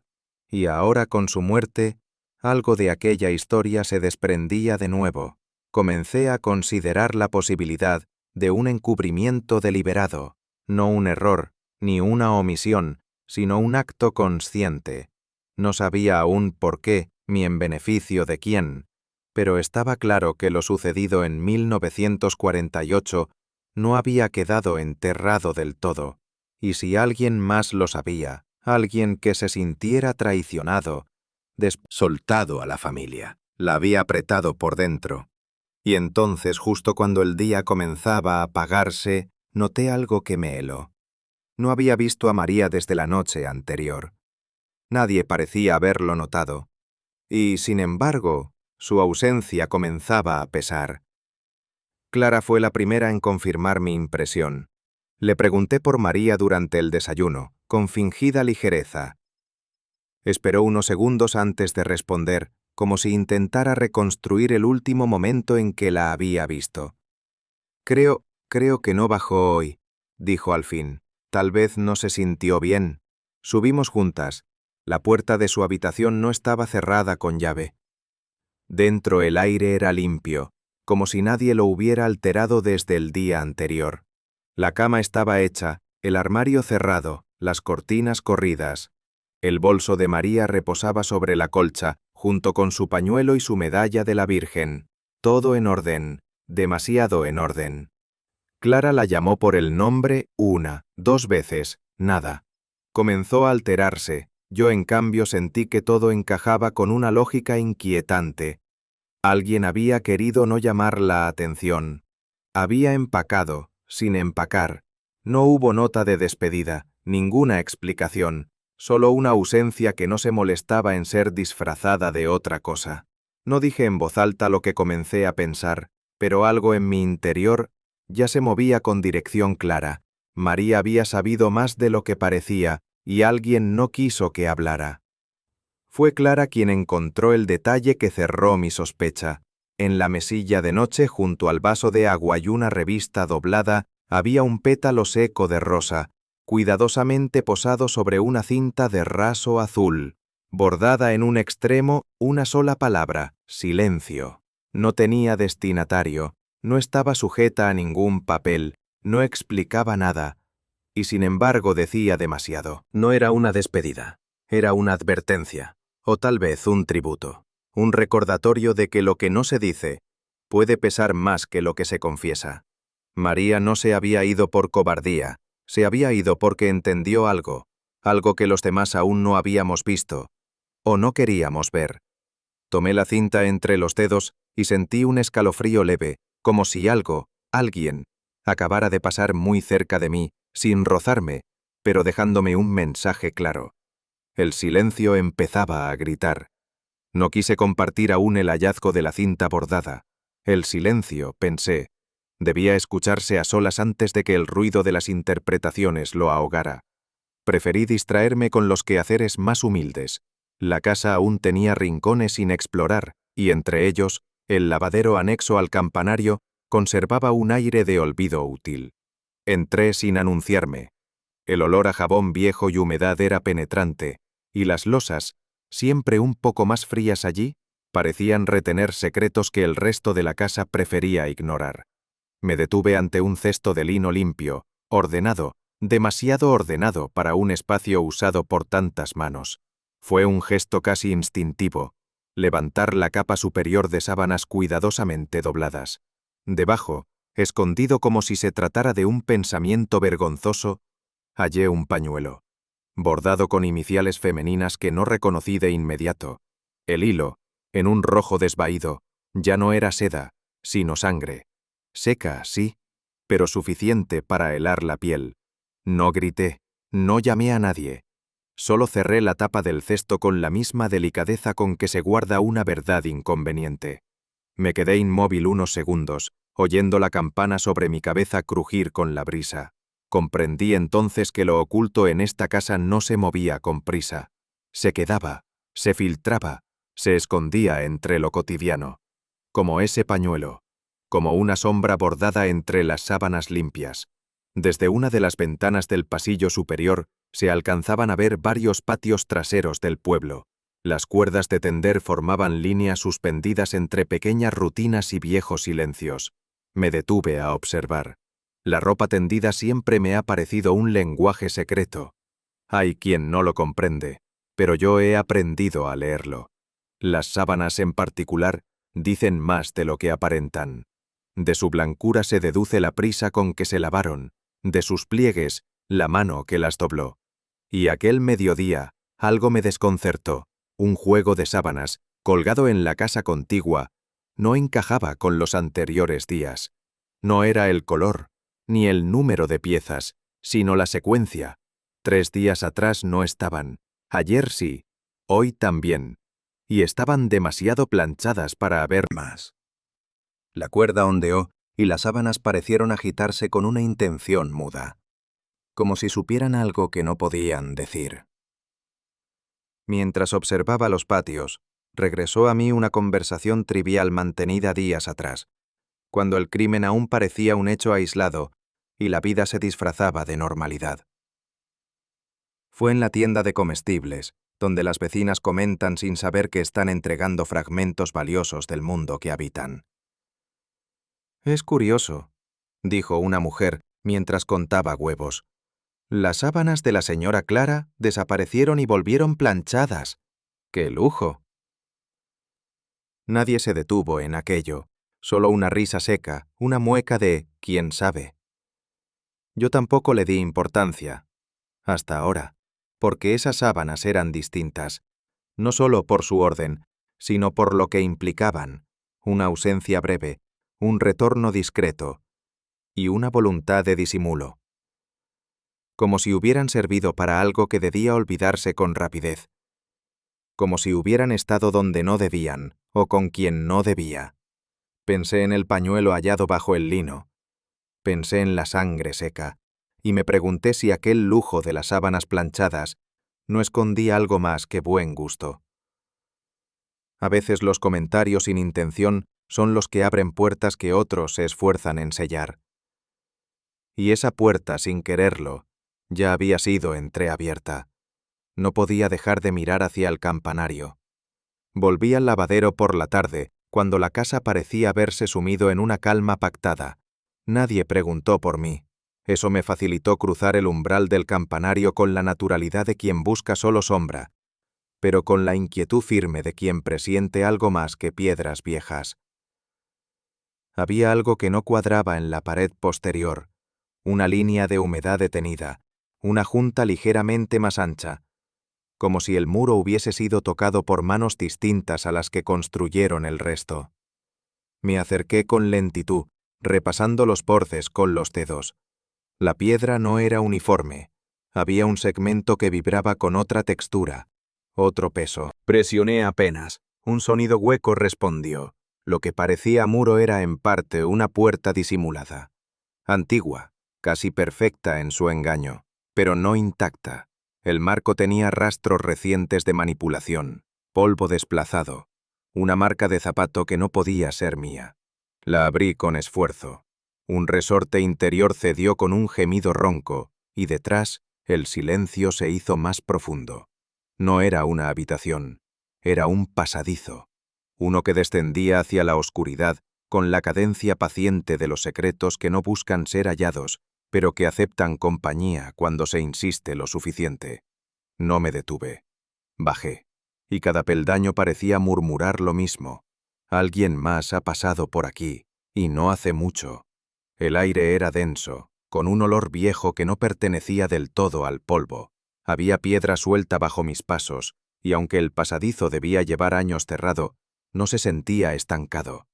Y ahora, con su muerte, algo de aquella historia se desprendía de nuevo. Comencé a considerar la posibilidad de un encubrimiento deliberado, no un error, ni una omisión, sino un acto consciente. No sabía aún por qué, ni en beneficio de quién, pero estaba claro que lo sucedido en 1948 no había quedado enterrado del todo, y si alguien más lo sabía, alguien que se sintiera traicionado, soltado a la familia, la había apretado por dentro. Y entonces, justo cuando el día comenzaba a apagarse, noté algo que me heló. No había visto a María desde la noche anterior. Nadie parecía haberlo notado. Y, sin embargo, su ausencia comenzaba a pesar. Clara fue la primera en confirmar mi impresión. Le pregunté por María durante el desayuno, con fingida ligereza. Esperó unos segundos antes de responder, como si intentara reconstruir el último momento en que la había visto. Creo que no bajó hoy, dijo al fin. Tal vez no se sintió bien. Subimos juntas. La puerta de su habitación no estaba cerrada con llave. Dentro el aire era limpio, como si nadie lo hubiera alterado desde el día anterior. La cama estaba hecha, el armario cerrado, las cortinas corridas. El bolso de María reposaba sobre la colcha, junto con su pañuelo y su medalla de la Virgen. Todo en orden, demasiado en orden. Clara la llamó por el nombre una, 2 veces, nada. Comenzó a alterarse. Yo, en cambio, sentí que todo encajaba con una lógica inquietante. Alguien había querido no llamar la atención. Había empacado, sin empacar. No hubo nota de despedida, ninguna explicación, solo una ausencia que no se molestaba en ser disfrazada de otra cosa. No dije en voz alta lo que comencé a pensar, pero algo en mi interior ya se movía con dirección clara. María había sabido más de lo que parecía, y alguien no quiso que hablara. Fue Clara quien encontró el detalle que cerró mi sospecha. En la mesilla de noche, junto al vaso de agua y una revista doblada, había un pétalo seco de rosa, cuidadosamente posado sobre una cinta de raso azul. Bordada en un extremo, una sola palabra: silencio. No tenía destinatario, no estaba sujeta a ningún papel, no explicaba nada, y sin embargo decía demasiado. No era una despedida, era una advertencia, o tal vez un tributo, un recordatorio de que lo que no se dice puede pesar más que lo que se confiesa. María no se había ido por cobardía, se había ido porque entendió algo, algo que los demás aún no habíamos visto, o no queríamos ver. Tomé la cinta entre los dedos y sentí un escalofrío leve, como si alguien, acabara de pasar muy cerca de mí, sin rozarme, pero dejándome un mensaje claro. El silencio empezaba a gritar. No quise compartir aún el hallazgo de la cinta bordada. El silencio, pensé, debía escucharse a solas antes de que el ruido de las interpretaciones lo ahogara. Preferí distraerme con los quehaceres más humildes. La casa aún tenía rincones sin explorar, y entre ellos, el lavadero anexo al campanario conservaba un aire de olvido útil. Entré sin anunciarme. El olor a jabón viejo y humedad era penetrante, y las losas, siempre un poco más frías allí, parecían retener secretos que el resto de la casa prefería ignorar. Me detuve ante un cesto de lino limpio, ordenado, demasiado ordenado para un espacio usado por tantas manos. Fue un gesto casi instintivo, levantar la capa superior de sábanas cuidadosamente dobladas. Debajo, escondido como si se tratara de un pensamiento vergonzoso, hallé un pañuelo, bordado con iniciales femeninas que no reconocí de inmediato. El hilo, en un rojo desvaído, ya no era seda, sino sangre. Seca, sí, pero suficiente para helar la piel. No grité, no llamé a nadie. Solo cerré la tapa del cesto con la misma delicadeza con que se guarda una verdad inconveniente. Me quedé inmóvil unos segundos, oyendo la campana sobre mi cabeza crujir con la brisa. Comprendí entonces que lo oculto en esta casa no se movía con prisa. Se quedaba, se filtraba, se escondía entre lo cotidiano. Como ese pañuelo, como una sombra bordada entre las sábanas limpias. Desde una de las ventanas del pasillo superior se alcanzaban a ver varios patios traseros del pueblo. Las cuerdas de tender formaban líneas suspendidas entre pequeñas rutinas y viejos silencios. Me detuve a observar. La ropa tendida siempre me ha parecido un lenguaje secreto. Hay quien no lo comprende, pero yo he aprendido a leerlo. Las sábanas en particular dicen más de lo que aparentan. De su blancura se deduce la prisa con que se lavaron, de sus pliegues, la mano que las dobló. Y aquel mediodía, algo me desconcertó. Un juego de sábanas, colgado en la casa contigua, no encajaba con los anteriores días. No era el color, ni el número de piezas, sino la secuencia. 3 días atrás no estaban, ayer sí, hoy también, y estaban demasiado planchadas para haber más. La cuerda ondeó y las sábanas parecieron agitarse con una intención muda, como si supieran algo que no podían decir. Mientras observaba los patios, regresó a mí una conversación trivial mantenida días atrás, cuando el crimen aún parecía un hecho aislado y la vida se disfrazaba de normalidad. Fue en la tienda de comestibles, donde las vecinas comentan sin saber que están entregando fragmentos valiosos del mundo que habitan. «Es curioso», dijo una mujer mientras contaba huevos. «Las sábanas de la señora Clara desaparecieron y volvieron planchadas. ¡Qué lujo!». Nadie se detuvo en aquello, solo una risa seca, una mueca de «quién sabe». Yo tampoco le di importancia, hasta ahora, porque esas sábanas eran distintas, no solo por su orden, sino por lo que implicaban, una ausencia breve, un retorno discreto y una voluntad de disimulo. Como si hubieran servido para algo que debía olvidarse con rapidez. Como si hubieran estado donde no debían, o con quien no debía. Pensé en el pañuelo hallado bajo el lino. Pensé en la sangre seca, y me pregunté si aquel lujo de las sábanas planchadas no escondía algo más que buen gusto. A veces los comentarios sin intención son los que abren puertas que otros se esfuerzan en sellar. Y esa puerta, sin quererlo, ya había sido entreabierta. No podía dejar de mirar hacia el campanario. Volví al lavadero por la tarde, cuando la casa parecía haberse sumido en una calma pactada. Nadie preguntó por mí. Eso me facilitó cruzar el umbral del campanario con la naturalidad de quien busca solo sombra, pero con la inquietud firme de quien presiente algo más que piedras viejas. Había algo que no cuadraba en la pared posterior, una línea de humedad detenida, una junta ligeramente más ancha, como si el muro hubiese sido tocado por manos distintas a las que construyeron el resto. Me acerqué con lentitud, repasando los bordes con los dedos. La piedra no era uniforme, había un segmento que vibraba con otra textura, otro peso. Presioné apenas, un sonido hueco respondió. Lo que parecía muro era en parte una puerta disimulada, antigua, casi perfecta en su engaño, pero no intacta. El marco tenía rastros recientes de manipulación, polvo desplazado, una marca de zapato que no podía ser mía. La abrí con esfuerzo. Un resorte interior cedió con un gemido ronco, y detrás el silencio se hizo más profundo. No era una habitación, era un pasadizo, uno que descendía hacia la oscuridad con la cadencia paciente de los secretos que no buscan ser hallados, pero que aceptan compañía cuando se insiste lo suficiente. No me detuve. Bajé, y cada peldaño parecía murmurar lo mismo. Alguien más ha pasado por aquí, y no hace mucho. El aire era denso, con un olor viejo que no pertenecía del todo al polvo. Había piedra suelta bajo mis pasos, y aunque el pasadizo debía llevar años cerrado, no se sentía estancado.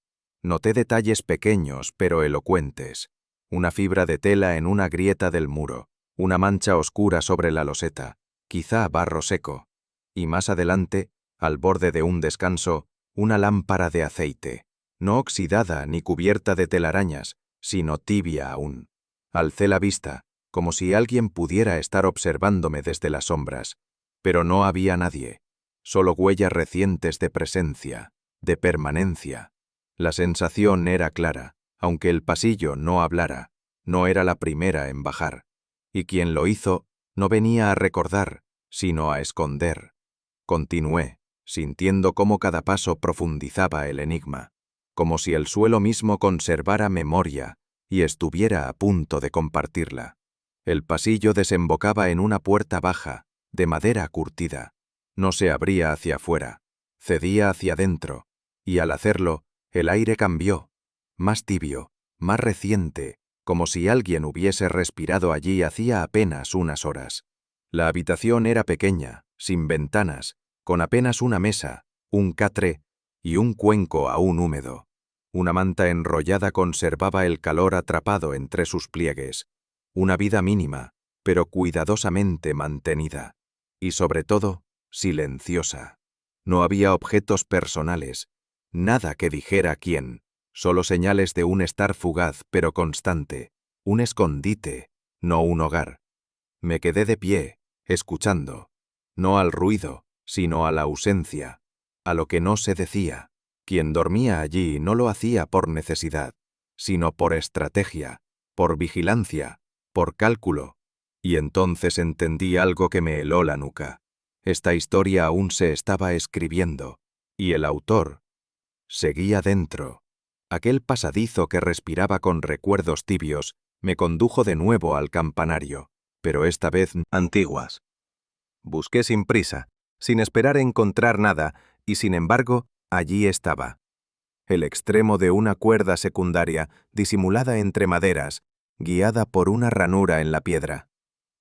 Noté detalles pequeños pero elocuentes. Una fibra de tela en una grieta del muro, una mancha oscura sobre la loseta, quizá barro seco, y más adelante, al borde de un descanso, una lámpara de aceite. no oxidada ni cubierta de telarañas, sino tibia aún. Alcé la vista, como si alguien pudiera estar observándome desde las sombras, pero no había nadie, solo huellas recientes de presencia, de permanencia. La sensación era clara, aunque el pasillo no hablara, no era la primera en bajar, y quien lo hizo no venía a recordar, sino a esconder. Continué, sintiendo cómo cada paso profundizaba el enigma, como si el suelo mismo conservara memoria y estuviera a punto de compartirla. El pasillo desembocaba en una puerta baja, de madera curtida. No se abría hacia afuera, cedía hacia dentro, y al hacerlo, el aire cambió, más tibio, más reciente, como si alguien hubiese respirado allí hacía apenas unas horas. La habitación era pequeña, sin ventanas, con apenas una mesa, un catre y un cuenco aún húmedo. Una manta enrollada conservaba el calor atrapado entre sus pliegues. Una vida mínima, pero cuidadosamente mantenida. Y sobre todo, silenciosa. No había objetos personales, nada que dijera quién, solo señales de un estar fugaz pero constante, un escondite, no un hogar. Me quedé de pie, escuchando, no al ruido, sino a la ausencia, a lo que no se decía. Quien dormía allí no lo hacía por necesidad, sino por estrategia, por vigilancia, por cálculo. Y entonces entendí algo que me heló la nuca. Esta historia aún se estaba escribiendo, y el autor seguía dentro. Aquel pasadizo que respiraba con recuerdos tibios me condujo de nuevo al campanario, pero esta vez antiguas. Busqué sin prisa, sin esperar encontrar nada, y sin embargo, allí estaba. El extremo de una cuerda secundaria, disimulada entre maderas, guiada por una ranura en la piedra.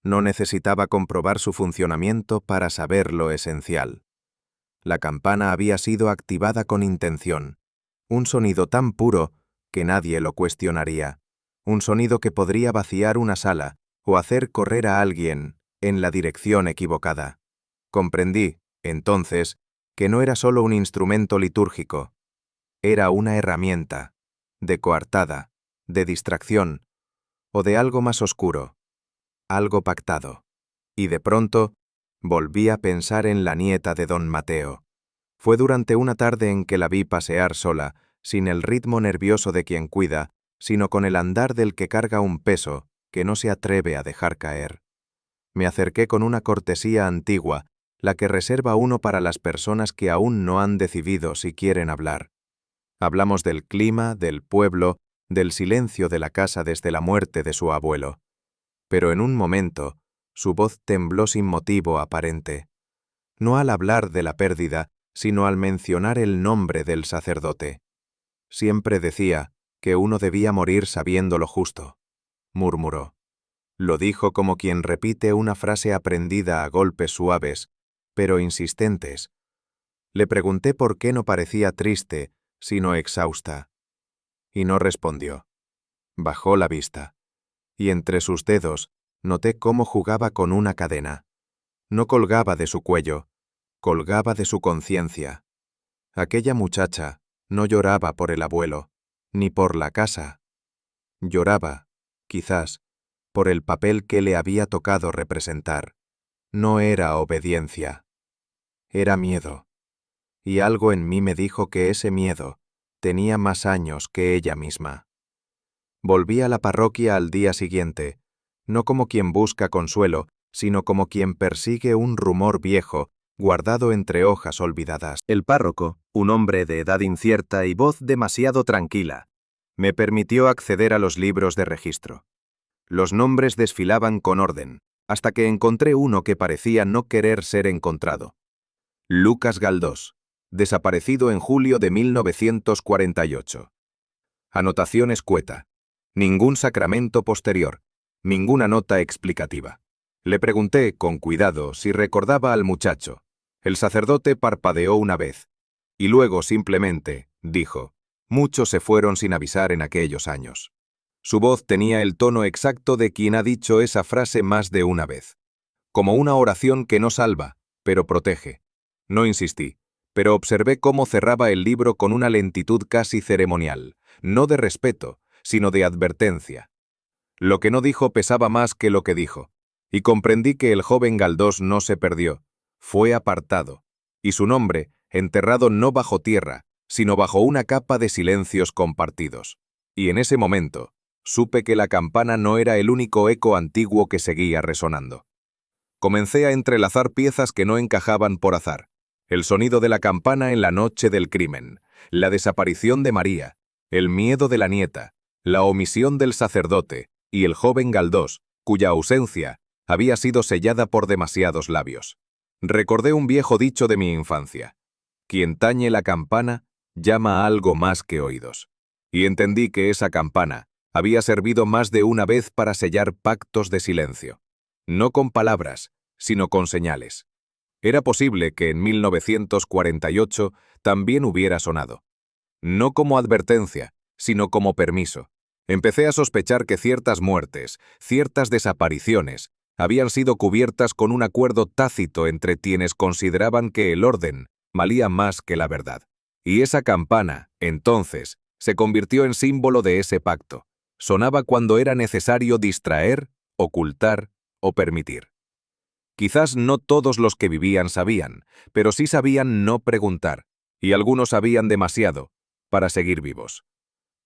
No necesitaba comprobar su funcionamiento para saber lo esencial. La campana había sido activada con intención. Un sonido tan puro que nadie lo cuestionaría. Un sonido que podría vaciar una sala o hacer correr a alguien en la dirección equivocada. Comprendí, entonces, que no era solo un instrumento litúrgico. Era una herramienta, de coartada, de distracción, o de algo más oscuro, algo pactado. Y de pronto, volví a pensar en la nieta de don Mateo. Fue durante una tarde en que la vi pasear sola, sin el ritmo nervioso de quien cuida, sino con el andar del que carga un peso que no se atreve a dejar caer. Me acerqué con una cortesía antigua, la que reserva uno para las personas que aún no han decidido si quieren hablar. Hablamos del clima, del pueblo, del silencio de la casa desde la muerte de su abuelo. Pero en un momento, su voz tembló sin motivo aparente. No al hablar de la pérdida, sino al mencionar el nombre del sacerdote. Siempre decía que uno debía morir sabiendo lo justo, murmuró. Lo dijo como quien repite una frase aprendida a golpes suaves, pero insistentes. Le pregunté por qué no parecía triste, sino exhausta. Y no respondió. Bajó la vista. Y entre sus dedos noté cómo jugaba con una cadena. No colgaba de su cuello, colgaba de su conciencia. Aquella muchacha no lloraba por el abuelo, ni por la casa. Lloraba, quizás, por el papel que le había tocado representar. No era obediencia. Era miedo. Y algo en mí me dijo que ese miedo tenía más años que ella misma. Volví a la parroquia al día siguiente, no como quien busca consuelo, sino como quien persigue un rumor viejo, guardado entre hojas olvidadas. El párroco, un hombre de edad incierta y voz demasiado tranquila, me permitió acceder a los libros de registro. Los nombres desfilaban con orden, hasta que encontré uno que parecía no querer ser encontrado. Lucas Galdós, desaparecido en julio de 1948. Anotación escueta. Ningún sacramento posterior, ninguna nota explicativa. Le pregunté, con cuidado, si recordaba al muchacho. El sacerdote parpadeó una vez, y luego simplemente dijo: muchos se fueron sin avisar en aquellos años. Su voz tenía el tono exacto de quien ha dicho esa frase más de una vez. Como una oración que no salva, pero protege. No insistí. pero observé cómo cerraba el libro con una lentitud casi ceremonial, no de respeto, sino de advertencia. Lo que no dijo pesaba más que lo que dijo, y comprendí que el joven Galdós no se perdió, fue apartado, y su nombre, enterrado no bajo tierra, sino bajo una capa de silencios compartidos. Y en ese momento, supe que la campana no era el único eco antiguo que seguía resonando. Comencé a entrelazar piezas que no encajaban por azar. El sonido de la campana en la noche del crimen, la desaparición de María, el miedo de la nieta, la omisión del sacerdote y el joven Galdós, cuya ausencia había sido sellada por demasiados labios. Recordé un viejo dicho de mi infancia: quien tañe la campana llama a algo más que oídos. Y entendí que esa campana había servido más de una vez para sellar pactos de silencio. No con palabras, sino con señales. Era posible que en 1948 también hubiera sonado. No como advertencia, sino como permiso. Empecé a sospechar que ciertas muertes, ciertas desapariciones, habían sido cubiertas con un acuerdo tácito entre quienes consideraban que el orden valía más que la verdad. Y esa campana, entonces, se convirtió en símbolo de ese pacto. Sonaba cuando era necesario distraer, ocultar o permitir. Quizás no todos los que vivían sabían, pero sí sabían no preguntar, y algunos sabían demasiado para seguir vivos.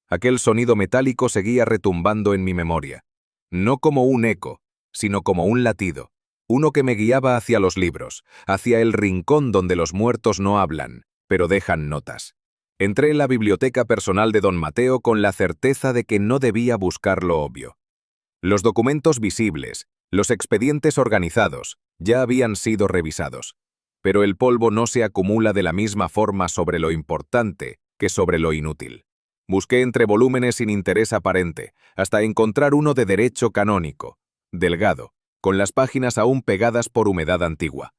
Aquel sonido metálico seguía retumbando en mi memoria, no como un eco, sino como un latido, uno que me guiaba hacia los libros, hacia el rincón donde los muertos no hablan, pero dejan notas. Entré en la biblioteca personal de don Mateo con la certeza de que no debía buscar lo obvio. Los documentos visibles, los expedientes organizados, ya habían sido revisados, pero el polvo no se acumula de la misma forma sobre lo importante que sobre lo inútil. Busqué entre volúmenes sin interés aparente, hasta encontrar uno de derecho canónico, delgado, con las páginas aún pegadas por humedad antigua.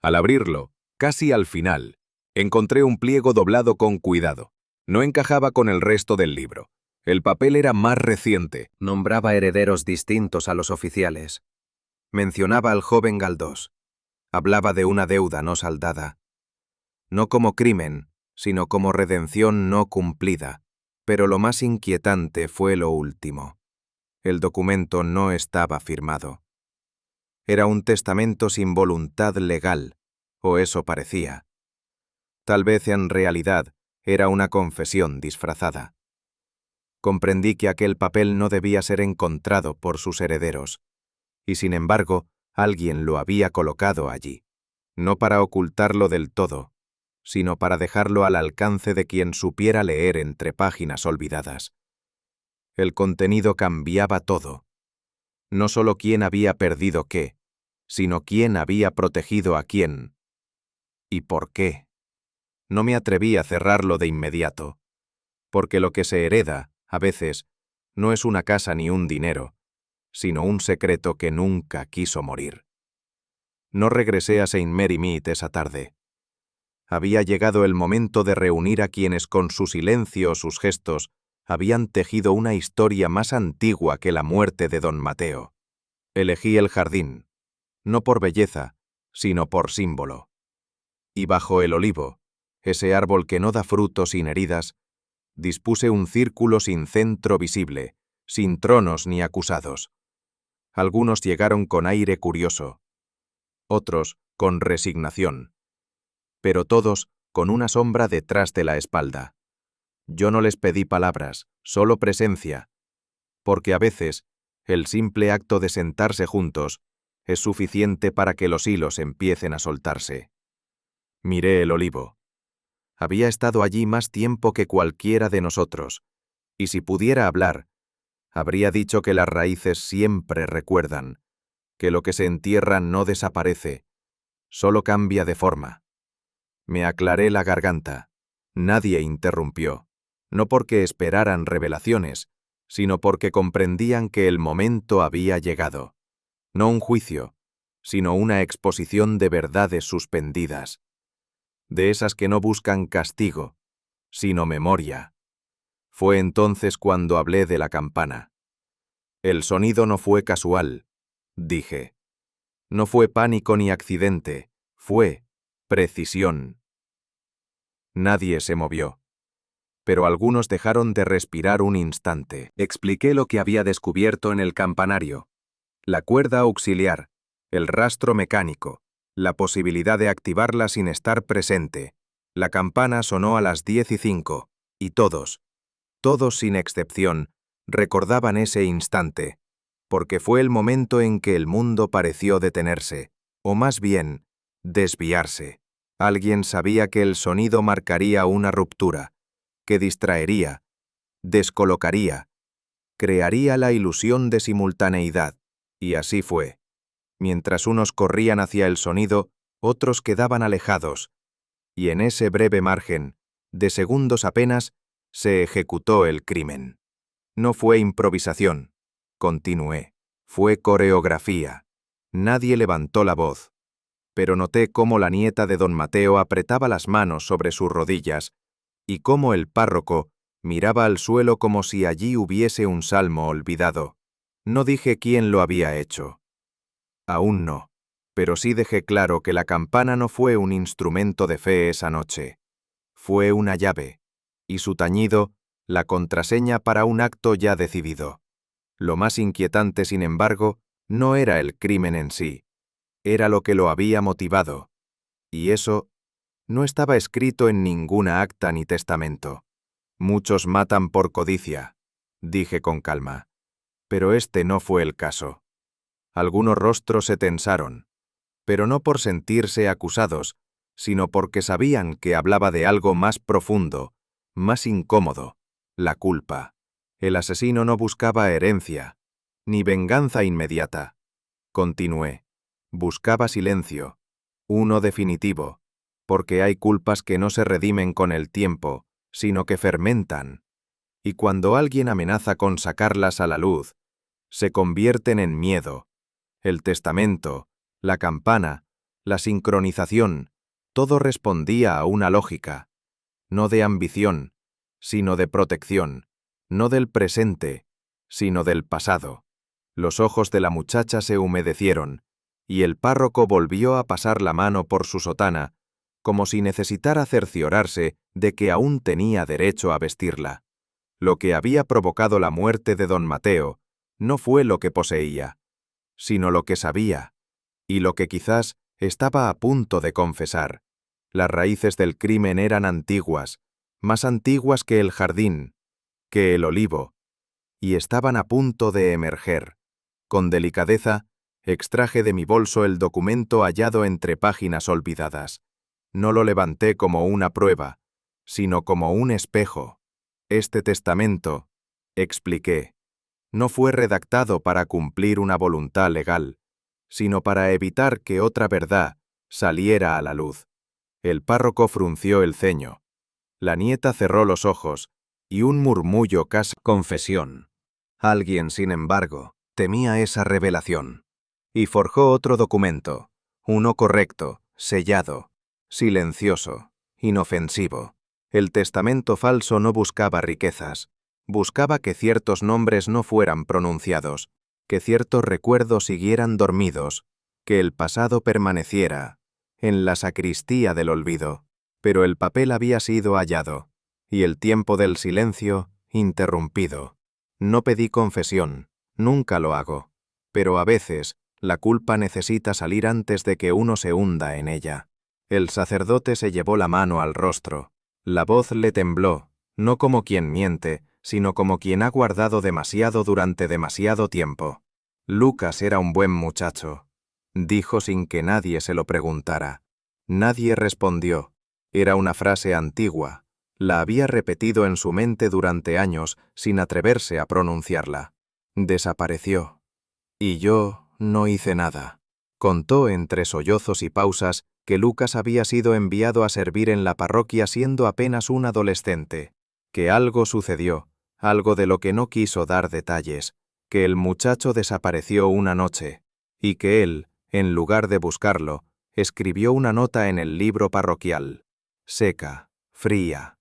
Al abrirlo, casi al final, encontré un pliego doblado con cuidado. No encajaba con el resto del libro. El papel era más reciente. Nombraba herederos distintos a los oficiales. Mencionaba al joven Galdós. Hablaba de una deuda no saldada. No como crimen, sino como redención no cumplida. Pero lo más inquietante fue lo último. El documento no estaba firmado. Era un testamento sin voluntad legal, o eso parecía. Tal vez en realidad era una confesión disfrazada. Comprendí que aquel papel no debía ser encontrado por sus herederos, y sin embargo, alguien lo había colocado allí, no para ocultarlo del todo, sino para dejarlo al alcance de quien supiera leer entre páginas olvidadas. El contenido cambiaba todo. No solo quién había perdido qué, sino quién había protegido a quién. ¿Y por qué? No me atreví a cerrarlo de inmediato, porque lo que se hereda, a veces, no es una casa ni un dinero, sino un secreto que nunca quiso morir. No regresé a Saint Mary Mead esa tarde. Había llegado el momento de reunir a quienes con su silencio o sus gestos habían tejido una historia más antigua que la muerte de don Mateo. Elegí el jardín, no por belleza, sino por símbolo. Y bajo el olivo, ese árbol que no da frutos sin heridas, dispuse un círculo sin centro visible, sin tronos ni acusados. Algunos llegaron con aire curioso, otros con resignación, pero todos con una sombra detrás de la espalda. Yo no les pedí palabras, solo presencia, porque a veces el simple acto de sentarse juntos es suficiente para que los hilos empiecen a soltarse. Miré el olivo. Había estado allí más tiempo que cualquiera de nosotros, y si pudiera hablar, habría dicho que las raíces siempre recuerdan, que lo que se entierra no desaparece, solo cambia de forma. Me aclaré la garganta. Nadie interrumpió, no porque esperaran revelaciones, sino porque comprendían que el momento había llegado. No un juicio, sino una exposición de verdades suspendidas, de esas que no buscan castigo, sino memoria. Fue entonces cuando hablé de la campana. El sonido no fue casual, dije. No fue pánico ni accidente, fue precisión. Nadie se movió. Pero algunos dejaron de respirar un instante. Expliqué lo que había descubierto en el campanario. La cuerda auxiliar, el rastro mecánico, la posibilidad de activarla sin estar presente. La campana sonó a las 10:05, y todos sin excepción, recordaban ese instante, porque fue el momento en que el mundo pareció detenerse, o más bien, desviarse. Alguien sabía que el sonido marcaría una ruptura, que distraería, descolocaría, crearía la ilusión de simultaneidad, y así fue. Mientras unos corrían hacia el sonido, otros quedaban alejados, y en ese breve margen, de segundos apenas, se ejecutó el crimen. No fue improvisación, continué, fue coreografía. Nadie levantó la voz, pero noté cómo la nieta de don Mateo apretaba las manos sobre sus rodillas y cómo el párroco miraba al suelo como si allí hubiese un salmo olvidado. No dije quién lo había hecho. Aún no, pero sí dejé claro que la campana no fue un instrumento de fe esa noche. Fue una llave, y su tañido, la contraseña para un acto ya decidido. Lo más inquietante, sin embargo, no era el crimen en sí, era lo que lo había motivado. Y eso no estaba escrito en ninguna acta ni testamento. Muchos matan por codicia, dije con calma, pero este no fue el caso. Algunos rostros se tensaron, pero no por sentirse acusados, sino porque sabían que hablaba de algo más profundo, más incómodo, la culpa. El asesino no buscaba herencia, ni venganza inmediata. Continué. Buscaba silencio, uno definitivo, porque hay culpas que no se redimen con el tiempo, sino que fermentan. Y cuando alguien amenaza con sacarlas a la luz, se convierten en miedo. El testamento, la campana, la sincronización, todo respondía a una lógica, no de ambición, sino de protección, no del presente, sino del pasado. Los ojos de la muchacha se humedecieron, y el párroco volvió a pasar la mano por su sotana, como si necesitara cerciorarse de que aún tenía derecho a vestirla. Lo que había provocado la muerte de don Mateo no fue lo que poseía, sino lo que sabía, y lo que quizás estaba a punto de confesar. Las raíces del crimen eran antiguas, más antiguas que el jardín, que el olivo, y estaban a punto de emerger. Con delicadeza, extraje de mi bolso el documento hallado entre páginas olvidadas. No lo levanté como una prueba, sino como un espejo. Este testamento, expliqué, no fue redactado para cumplir una voluntad legal, sino para evitar que otra verdad saliera a la luz. El párroco frunció el ceño. La nieta cerró los ojos, y un murmullo casi confesión. Alguien, sin embargo, temía esa revelación. Y forjó otro documento, uno correcto, sellado, silencioso, inofensivo. El testamento falso no buscaba riquezas, buscaba que ciertos nombres no fueran pronunciados, que ciertos recuerdos siguieran dormidos, que el pasado permaneciera en la sacristía del olvido. Pero el papel había sido hallado, y el tiempo del silencio interrumpido. No pedí confesión, nunca lo hago, pero a veces la culpa necesita salir antes de que uno se hunda en ella. El sacerdote se llevó la mano al rostro. La voz le tembló, no como quien miente, sino como quien ha guardado demasiado durante demasiado tiempo. Lucas era un buen muchacho, dijo sin que nadie se lo preguntara. Nadie respondió. Era una frase antigua. La había repetido en su mente durante años sin atreverse a pronunciarla. Desapareció. Y yo no hice nada. Contó entre sollozos y pausas que Lucas había sido enviado a servir en la parroquia siendo apenas un adolescente, que algo sucedió, algo de lo que no quiso dar detalles, que el muchacho desapareció una noche, y que él, en lugar de buscarlo, escribió una nota en el libro parroquial, seca, fría,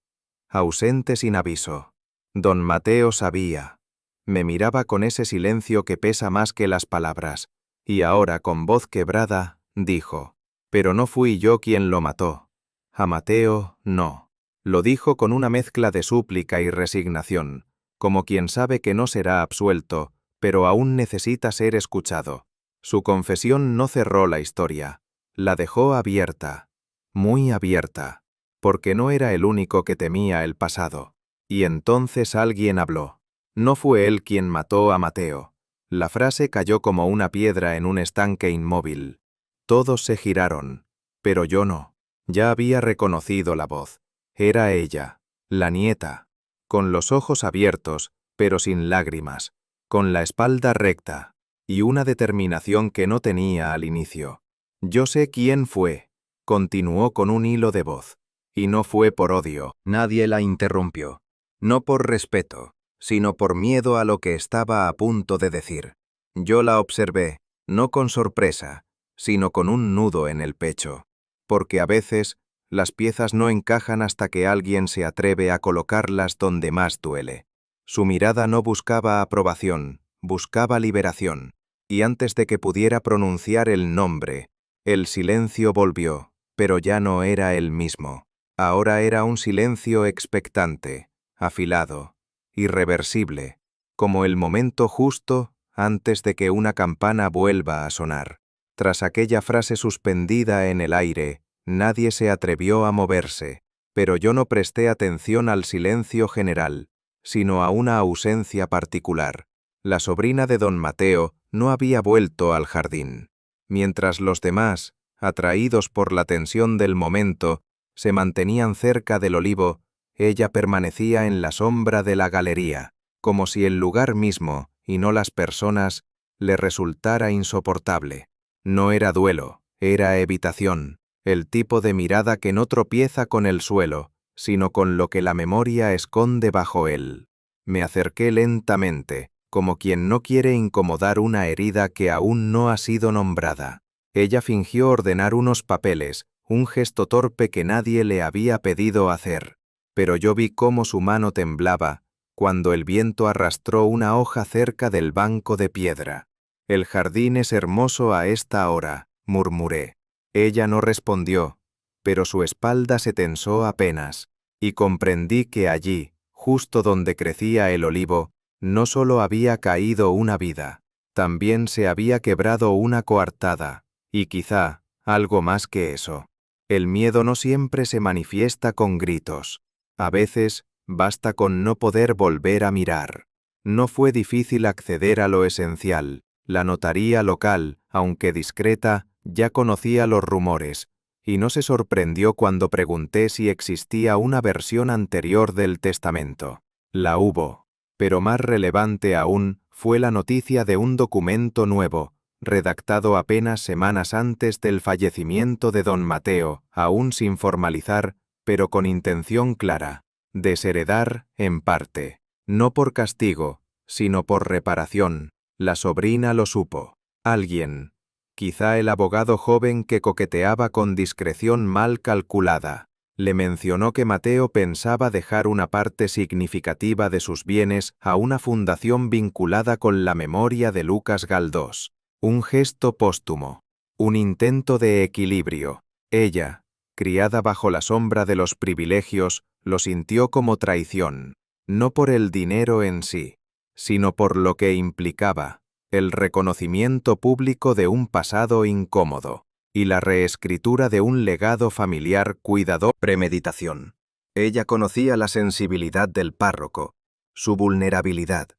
ausente sin aviso. Don Mateo sabía. Me miraba con ese silencio que pesa más que las palabras, y ahora con voz quebrada, dijo, «Pero no fui yo quien lo mató. A Mateo, no. Lo dijo con una mezcla de súplica y resignación, como quien sabe que no será absuelto, pero aún necesita ser escuchado. Su confesión no cerró la historia, la dejó abierta, muy abierta, porque no era el único que temía el pasado. Y entonces alguien habló. No fue él quien mató a Mateo. La frase cayó como una piedra en un estanque inmóvil. Todos se giraron, pero yo no. Ya había reconocido la voz. Era ella, la nieta, con los ojos abiertos, pero sin lágrimas, con la espalda recta, y una determinación que no tenía al inicio. Yo sé quién fue, continuó con un hilo de voz, y no fue por odio. Nadie la interrumpió, no por respeto, sino por miedo a lo que estaba a punto de decir. Yo la observé, no con sorpresa, sino con un nudo en el pecho, porque a veces las piezas no encajan hasta que alguien se atreve a colocarlas donde más duele. Su mirada no buscaba aprobación, buscaba liberación, y antes de que pudiera pronunciar el nombre, el silencio volvió, pero ya no era el mismo. Ahora era un silencio expectante, afilado, irreversible, como el momento justo antes de que una campana vuelva a sonar. Tras aquella frase suspendida en el aire, nadie se atrevió a moverse, pero yo no presté atención al silencio general, sino a una ausencia particular. La sobrina de don Mateo no había vuelto al jardín. Mientras los demás, atraídos por la tensión del momento, se mantenían cerca del olivo, ella permanecía en la sombra de la galería, como si el lugar mismo, y no las personas, le resultara insoportable. No era duelo, era evitación, el tipo de mirada que no tropieza con el suelo, sino con lo que la memoria esconde bajo él. Me acerqué lentamente, como quien no quiere incomodar una herida que aún no ha sido nombrada. Ella fingió ordenar unos papeles, un gesto torpe que nadie le había pedido hacer, pero yo vi cómo su mano temblaba cuando el viento arrastró una hoja cerca del banco de piedra. «El jardín es hermoso a esta hora», murmuré. Ella no respondió, pero su espalda se tensó apenas, y comprendí que allí, justo donde crecía el olivo, no solo había caído una vida, también se había quebrado una coartada, y quizá, algo más que eso. El miedo no siempre se manifiesta con gritos. A veces, basta con no poder volver a mirar. No fue difícil acceder a lo esencial. La notaría local, aunque discreta, ya conocía los rumores, y no se sorprendió cuando pregunté si existía una versión anterior del testamento. La hubo, pero más relevante aún fue la noticia de un documento nuevo, redactado apenas semanas antes del fallecimiento de don Mateo, aún sin formalizar, pero con intención clara: desheredar en parte, no por castigo, sino por reparación. La sobrina lo supo. Alguien, quizá el abogado joven que coqueteaba con discreción mal calculada, le mencionó que Mateo pensaba dejar una parte significativa de sus bienes a una fundación vinculada con la memoria de Lucas Galdós. Un gesto póstumo, un intento de equilibrio. Ella, criada bajo la sombra de los privilegios, lo sintió como traición, no por el dinero en sí, sino por lo que implicaba, el reconocimiento público de un pasado incómodo y la reescritura de un legado familiar cuidado. Premeditación. Ella conocía la sensibilidad del párroco, su vulnerabilidad.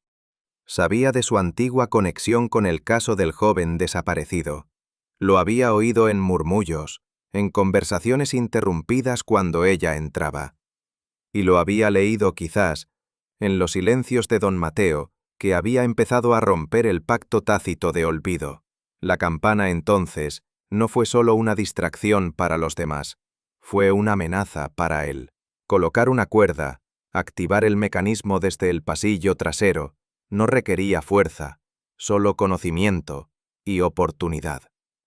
Sabía de su antigua conexión con el caso del joven desaparecido. Lo había oído en murmullos, en conversaciones interrumpidas cuando ella entraba. Y lo había leído quizás en los silencios de don Mateo, que había empezado a romper el pacto tácito de olvido. La campana entonces no fue solo una distracción para los demás, fue una amenaza para él. Colocar una cuerda, activar el mecanismo desde el pasillo trasero, no requería fuerza, solo conocimiento y oportunidad.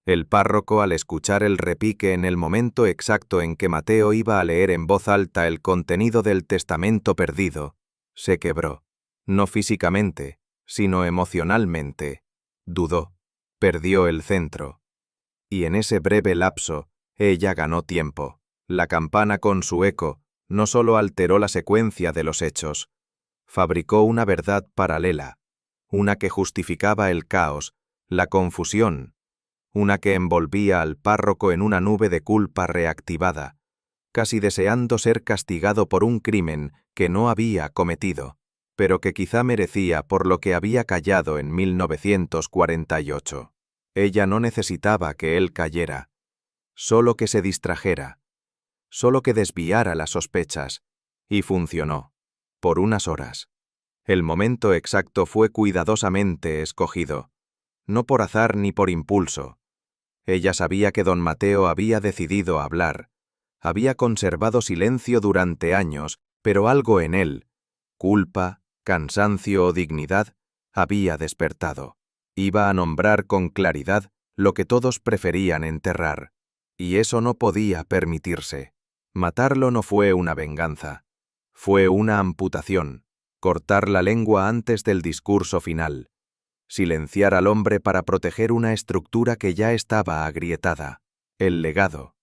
El párroco, al escuchar el repique en el momento exacto en que Mateo iba a leer en voz alta el contenido del testamento perdido, se quebró. No físicamente, sino emocionalmente. Dudó, perdió el centro. Y en ese breve lapso, ella ganó tiempo. La campana con su eco, no solo alteró la secuencia de los hechos, fabricó una verdad paralela, una que justificaba el caos, la confusión, una que envolvía al párroco en una nube de culpa reactivada, casi deseando ser castigado por un crimen que no había cometido, pero que quizá merecía por lo que había callado en 1948. Ella no necesitaba que él cayera, solo que se distrajera, solo que desviara las sospechas, y funcionó, por unas horas. El momento exacto fue cuidadosamente escogido, no por azar ni por impulso. Ella sabía que don Mateo había decidido hablar, había conservado silencio durante años, pero algo en él, culpa, cansancio o dignidad, había despertado. Iba a nombrar con claridad lo que todos preferían enterrar, y eso no podía permitirse. Matarlo no fue una venganza, fue una amputación, cortar la lengua antes del discurso final, silenciar al hombre para proteger una estructura que ya estaba agrietada, el legado,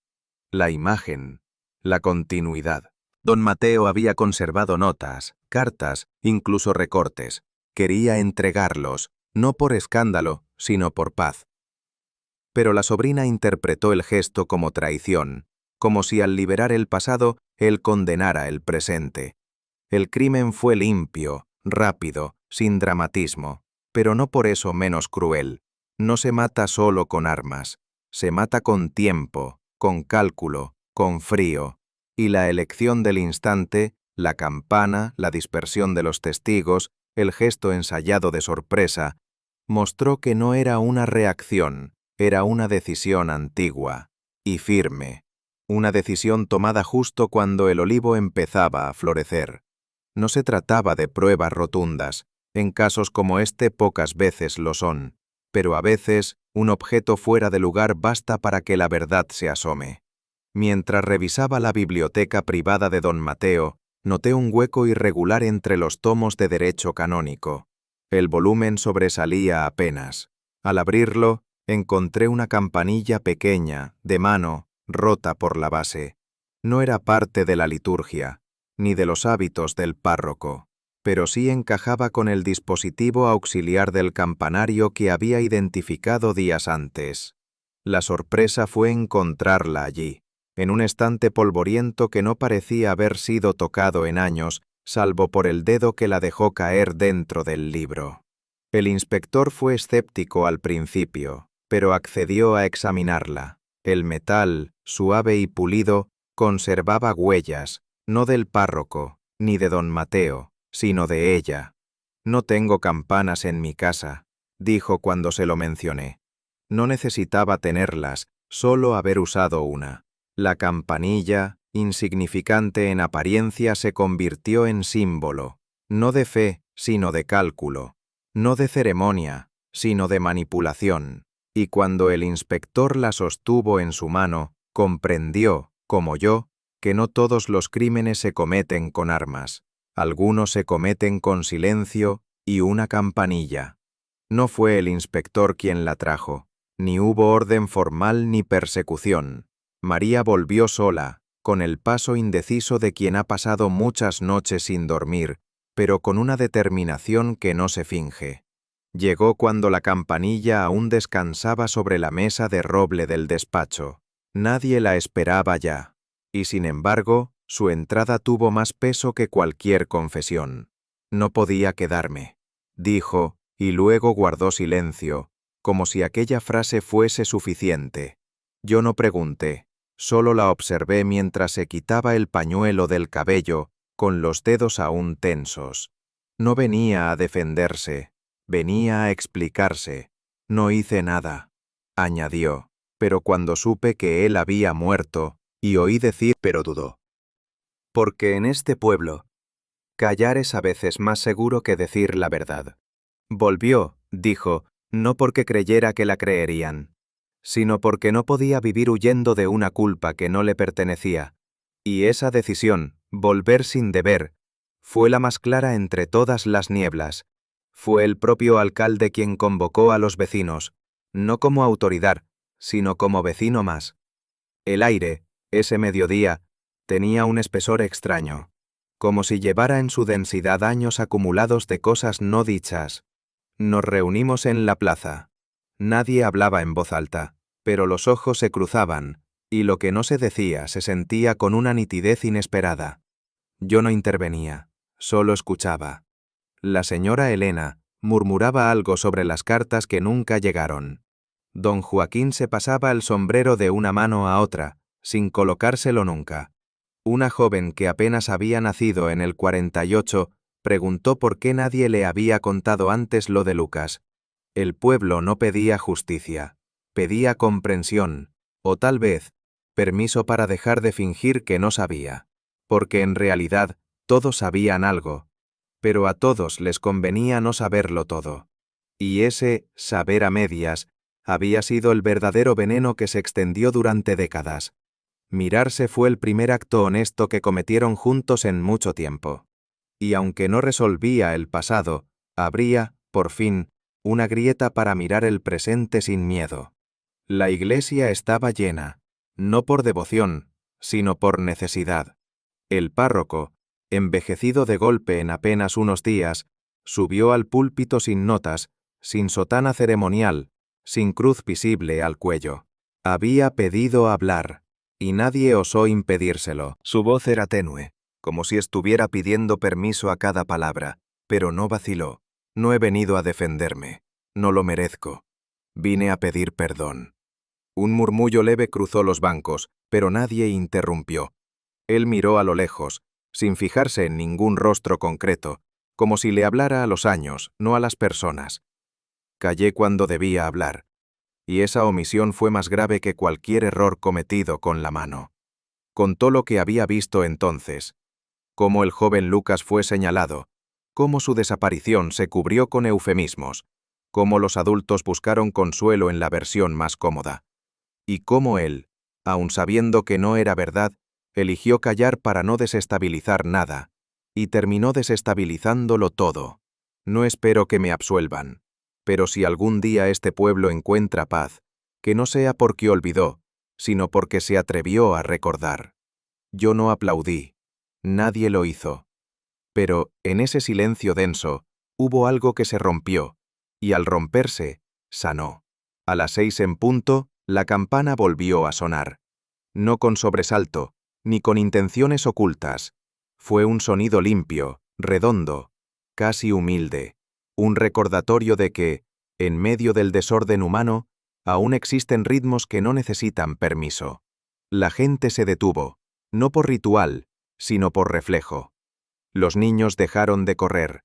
la imagen, la continuidad. Don Mateo había conservado notas, cartas, incluso recortes. Quería entregarlos, no por escándalo, sino por paz. Pero la sobrina interpretó el gesto como traición, como si al liberar el pasado, él condenara el presente. El crimen fue limpio, rápido, sin dramatismo, pero no por eso menos cruel. No se mata solo con armas, se mata con tiempo, con cálculo, con frío, y la elección del instante, la campana, la dispersión de los testigos, el gesto ensayado de sorpresa, mostró que no era una reacción, era una decisión antigua y firme, una decisión tomada justo cuando el olivo empezaba a florecer. No se trataba de pruebas rotundas, en casos como este pocas veces lo son, pero a veces un objeto fuera de lugar basta para que la verdad se asome. Mientras revisaba la biblioteca privada de don Mateo, noté un hueco irregular entre los tomos de derecho canónico. El volumen sobresalía apenas. Al abrirlo, encontré una campanilla pequeña, de mano, rota por la base. No era parte de la liturgia, ni de los hábitos del párroco, pero sí encajaba con el dispositivo auxiliar del campanario que había identificado días antes. La sorpresa fue encontrarla allí, en un estante polvoriento que no parecía haber sido tocado en años, salvo por el dedo que la dejó caer dentro del libro. El inspector fue escéptico al principio, pero accedió a examinarla. El metal, suave y pulido, conservaba huellas, no del párroco, ni de don Mateo, sino de ella. «No tengo campanas en mi casa», dijo cuando se lo mencioné. No necesitaba tenerlas, solo haber usado una. La campanilla, insignificante en apariencia, se convirtió en símbolo, no de fe, sino de cálculo, no de ceremonia, sino de manipulación. Y cuando el inspector la sostuvo en su mano, comprendió, como yo, que no todos los crímenes se cometen con armas. Algunos se cometen con silencio y una campanilla. No fue el inspector quien la trajo, ni hubo orden formal ni persecución. María volvió sola, con el paso indeciso de quien ha pasado muchas noches sin dormir, pero con una determinación que no se finge. Llegó cuando la campanilla aún descansaba sobre la mesa de roble del despacho. Nadie la esperaba ya, y sin embargo, su entrada tuvo más peso que cualquier confesión. «No podía quedarme», dijo, y luego guardó silencio, como si aquella frase fuese suficiente. Yo no pregunté, solo la observé mientras se quitaba el pañuelo del cabello, con los dedos aún tensos. No venía a defenderse, venía a explicarse. «No hice nada», añadió, pero cuando supe que él había muerto, y oí decir, pero dudó. «Porque en este pueblo, callar es a veces más seguro que decir la verdad». Volvió, dijo, no porque creyera que la creerían, sino porque no podía vivir huyendo de una culpa que no le pertenecía. Y esa decisión, volver sin deber, fue la más clara entre todas las nieblas. Fue el propio alcalde quien convocó a los vecinos, no como autoridad, sino como vecino más. El aire, ese mediodía, Tenía un espesor extraño, como si llevara en su densidad años acumulados de cosas no dichas. Nos reunimos en la plaza. Nadie hablaba en voz alta, pero los ojos se cruzaban, y lo que no se decía se sentía con una nitidez inesperada. Yo no intervenía, solo escuchaba. La señora Elena murmuraba algo sobre las cartas que nunca llegaron. Don Joaquín se pasaba el sombrero de una mano a otra, sin colocárselo nunca. Una joven que apenas había nacido en el 48 preguntó por qué nadie le había contado antes lo de Lucas. El pueblo no pedía justicia, pedía comprensión, o tal vez, permiso para dejar de fingir que no sabía. Porque en realidad, todos sabían algo, pero a todos les convenía no saberlo todo. Y ese saber a medias había sido el verdadero veneno que se extendió durante décadas. Mirarse fue el primer acto honesto que cometieron juntos en mucho tiempo. Y aunque no resolvía el pasado, habría, por fin, una grieta para mirar el presente sin miedo. La iglesia estaba llena, no por devoción, sino por necesidad. El párroco, envejecido de golpe en apenas unos días, subió al púlpito sin notas, sin sotana ceremonial, sin cruz visible al cuello. Había pedido hablar, y nadie osó impedírselo. Su voz era tenue, como si estuviera pidiendo permiso a cada palabra, pero no vaciló. No he venido a defenderme, no lo merezco. Vine a pedir perdón. Un murmullo leve cruzó los bancos, pero nadie interrumpió. Él miró a lo lejos, sin fijarse en ningún rostro concreto, como si le hablara a los años, no a las personas. Callé cuando debía hablar, y esa omisión fue más grave que cualquier error cometido con la mano. Contó lo que había visto entonces, cómo el joven Lucas fue señalado, cómo su desaparición se cubrió con eufemismos, cómo los adultos buscaron consuelo en la versión más cómoda, y cómo él, aun sabiendo que no era verdad, eligió callar para no desestabilizar nada, y terminó desestabilizándolo todo. No espero que me absuelvan, pero si algún día este pueblo encuentra paz, que no sea porque olvidó, sino porque se atrevió a recordar. Yo no aplaudí, nadie lo hizo. Pero, en ese silencio denso, hubo algo que se rompió, y al romperse, sanó. A las 6 en punto, la campana volvió a sonar. No con sobresalto, ni con intenciones ocultas. Fue un sonido limpio, redondo, casi humilde, un recordatorio de que, en medio del desorden humano, aún existen ritmos que no necesitan permiso. La gente se detuvo, no por ritual, sino por reflejo. Los niños dejaron de correr.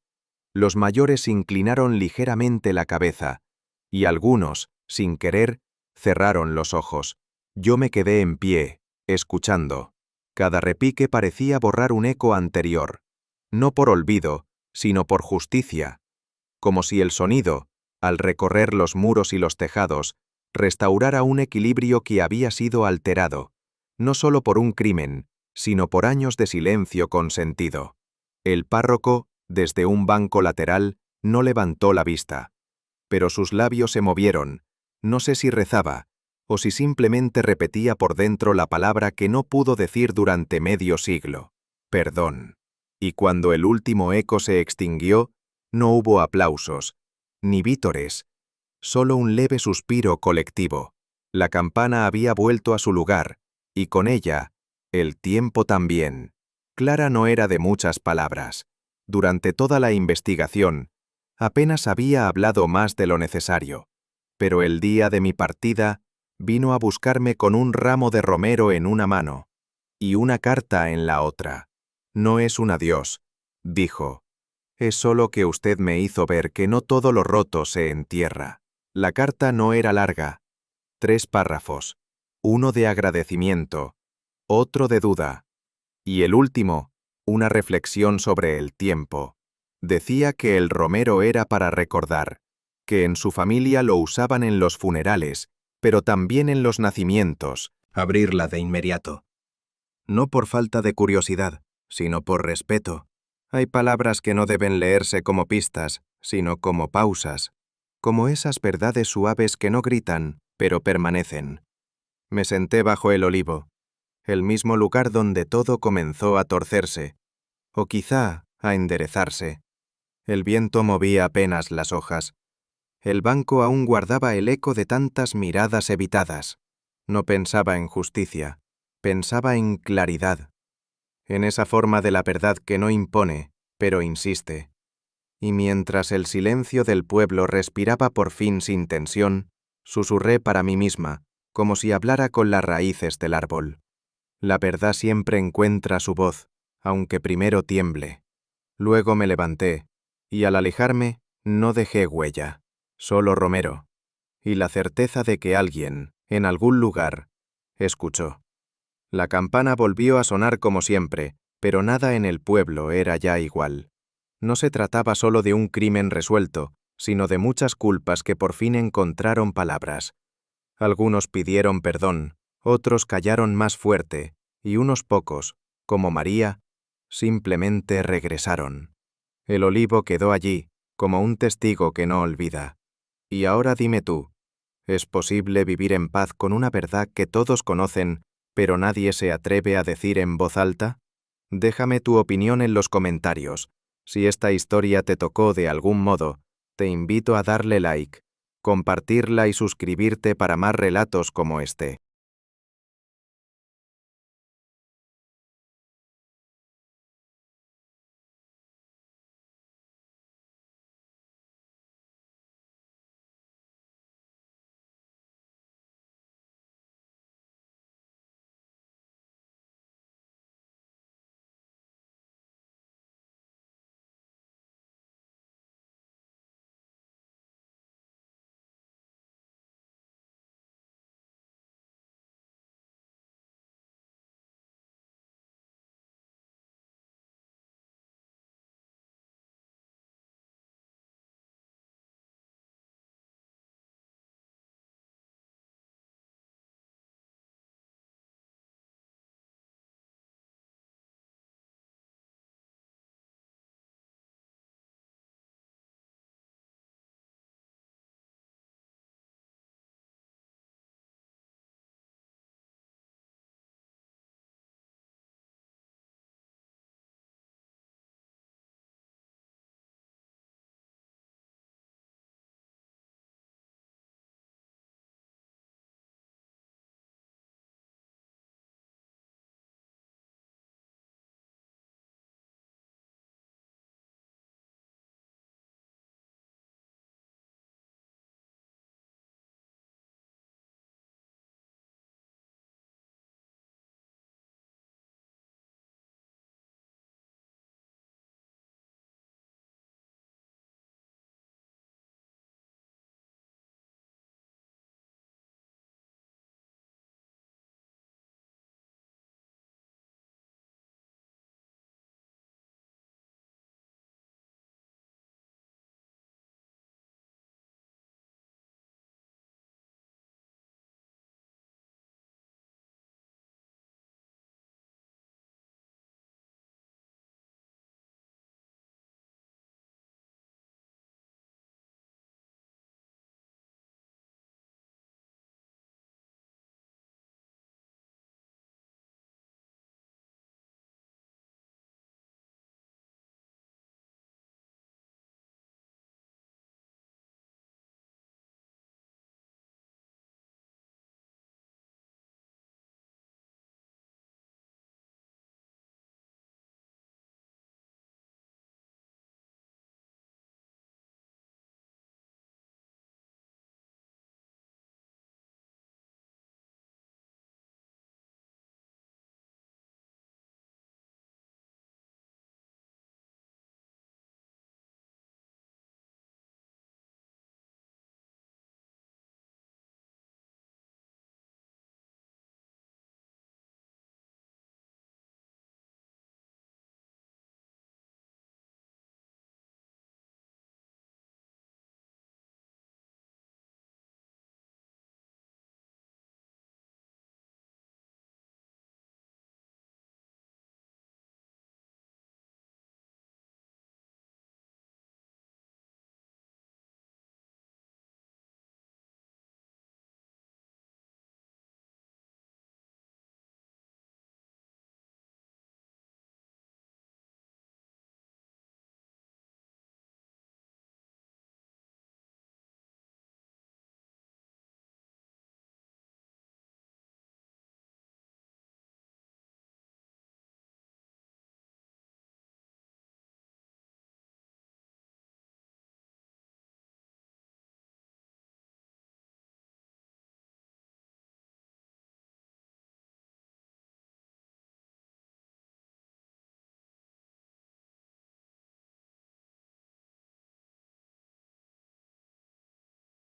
Los mayores inclinaron ligeramente la cabeza, y algunos, sin querer, cerraron los ojos. Yo me quedé en pie, escuchando. Cada repique parecía borrar un eco anterior, no por olvido, sino por justicia, como si el sonido, al recorrer los muros y los tejados, restaurara un equilibrio que había sido alterado, no solo por un crimen, sino por años de silencio consentido. El párroco, desde un banco lateral, no levantó la vista, pero sus labios se movieron, no sé si rezaba, o si simplemente repetía por dentro la palabra que no pudo decir durante medio siglo: perdón. Y cuando el último eco se extinguió, no hubo aplausos, ni vítores, solo un leve suspiro colectivo. La campana había vuelto a su lugar, y con ella, el tiempo también. Clara no era de muchas palabras. Durante toda la investigación, apenas había hablado más de lo necesario, pero el día de mi partida, vino a buscarme con un ramo de romero en una mano y una carta en la otra. No es un adiós, dijo. Es solo que usted me hizo ver que no todo lo roto se entierra. La carta no era larga. 3 párrafos. Uno de agradecimiento, otro de duda, y el último, una reflexión sobre el tiempo. Decía que el romero era para recordar, que en su familia lo usaban en los funerales, pero también en los nacimientos. Abrirla de inmediato. No por falta de curiosidad, sino por respeto. Hay palabras que no deben leerse como pistas, sino como pausas, como esas verdades suaves que no gritan, pero permanecen. Me senté bajo el olivo. el mismo lugar donde todo comenzó a torcerse, o quizá a enderezarse. El viento movía apenas las hojas. El banco aún guardaba el eco de tantas miradas evitadas. No pensaba en justicia, pensaba en claridad, en esa forma de la verdad que no impone, pero insiste. Y mientras el silencio del pueblo respiraba por fin sin tensión, susurré para mí misma, como si hablara con las raíces del árbol. La verdad siempre encuentra su voz, aunque primero tiemble. Luego me levanté, y al alejarme, no dejé huella, solo Romero, y la certeza de que alguien, en algún lugar, escuchó. La campana volvió a sonar como siempre, pero nada en el pueblo era ya igual. No se trataba solo de un crimen resuelto, sino de muchas culpas que por fin encontraron palabras. Algunos pidieron perdón, otros callaron más fuerte, y unos pocos, como María, simplemente regresaron. El olivo quedó allí, como un testigo que no olvida. Y ahora dime tú, ¿es posible vivir en paz con una verdad que todos conocen, pero nadie se atreve a decir en voz alta? Déjame tu opinión en los comentarios. Si esta historia te tocó de algún modo, te invito a darle like, compartirla y suscribirte para más relatos como este.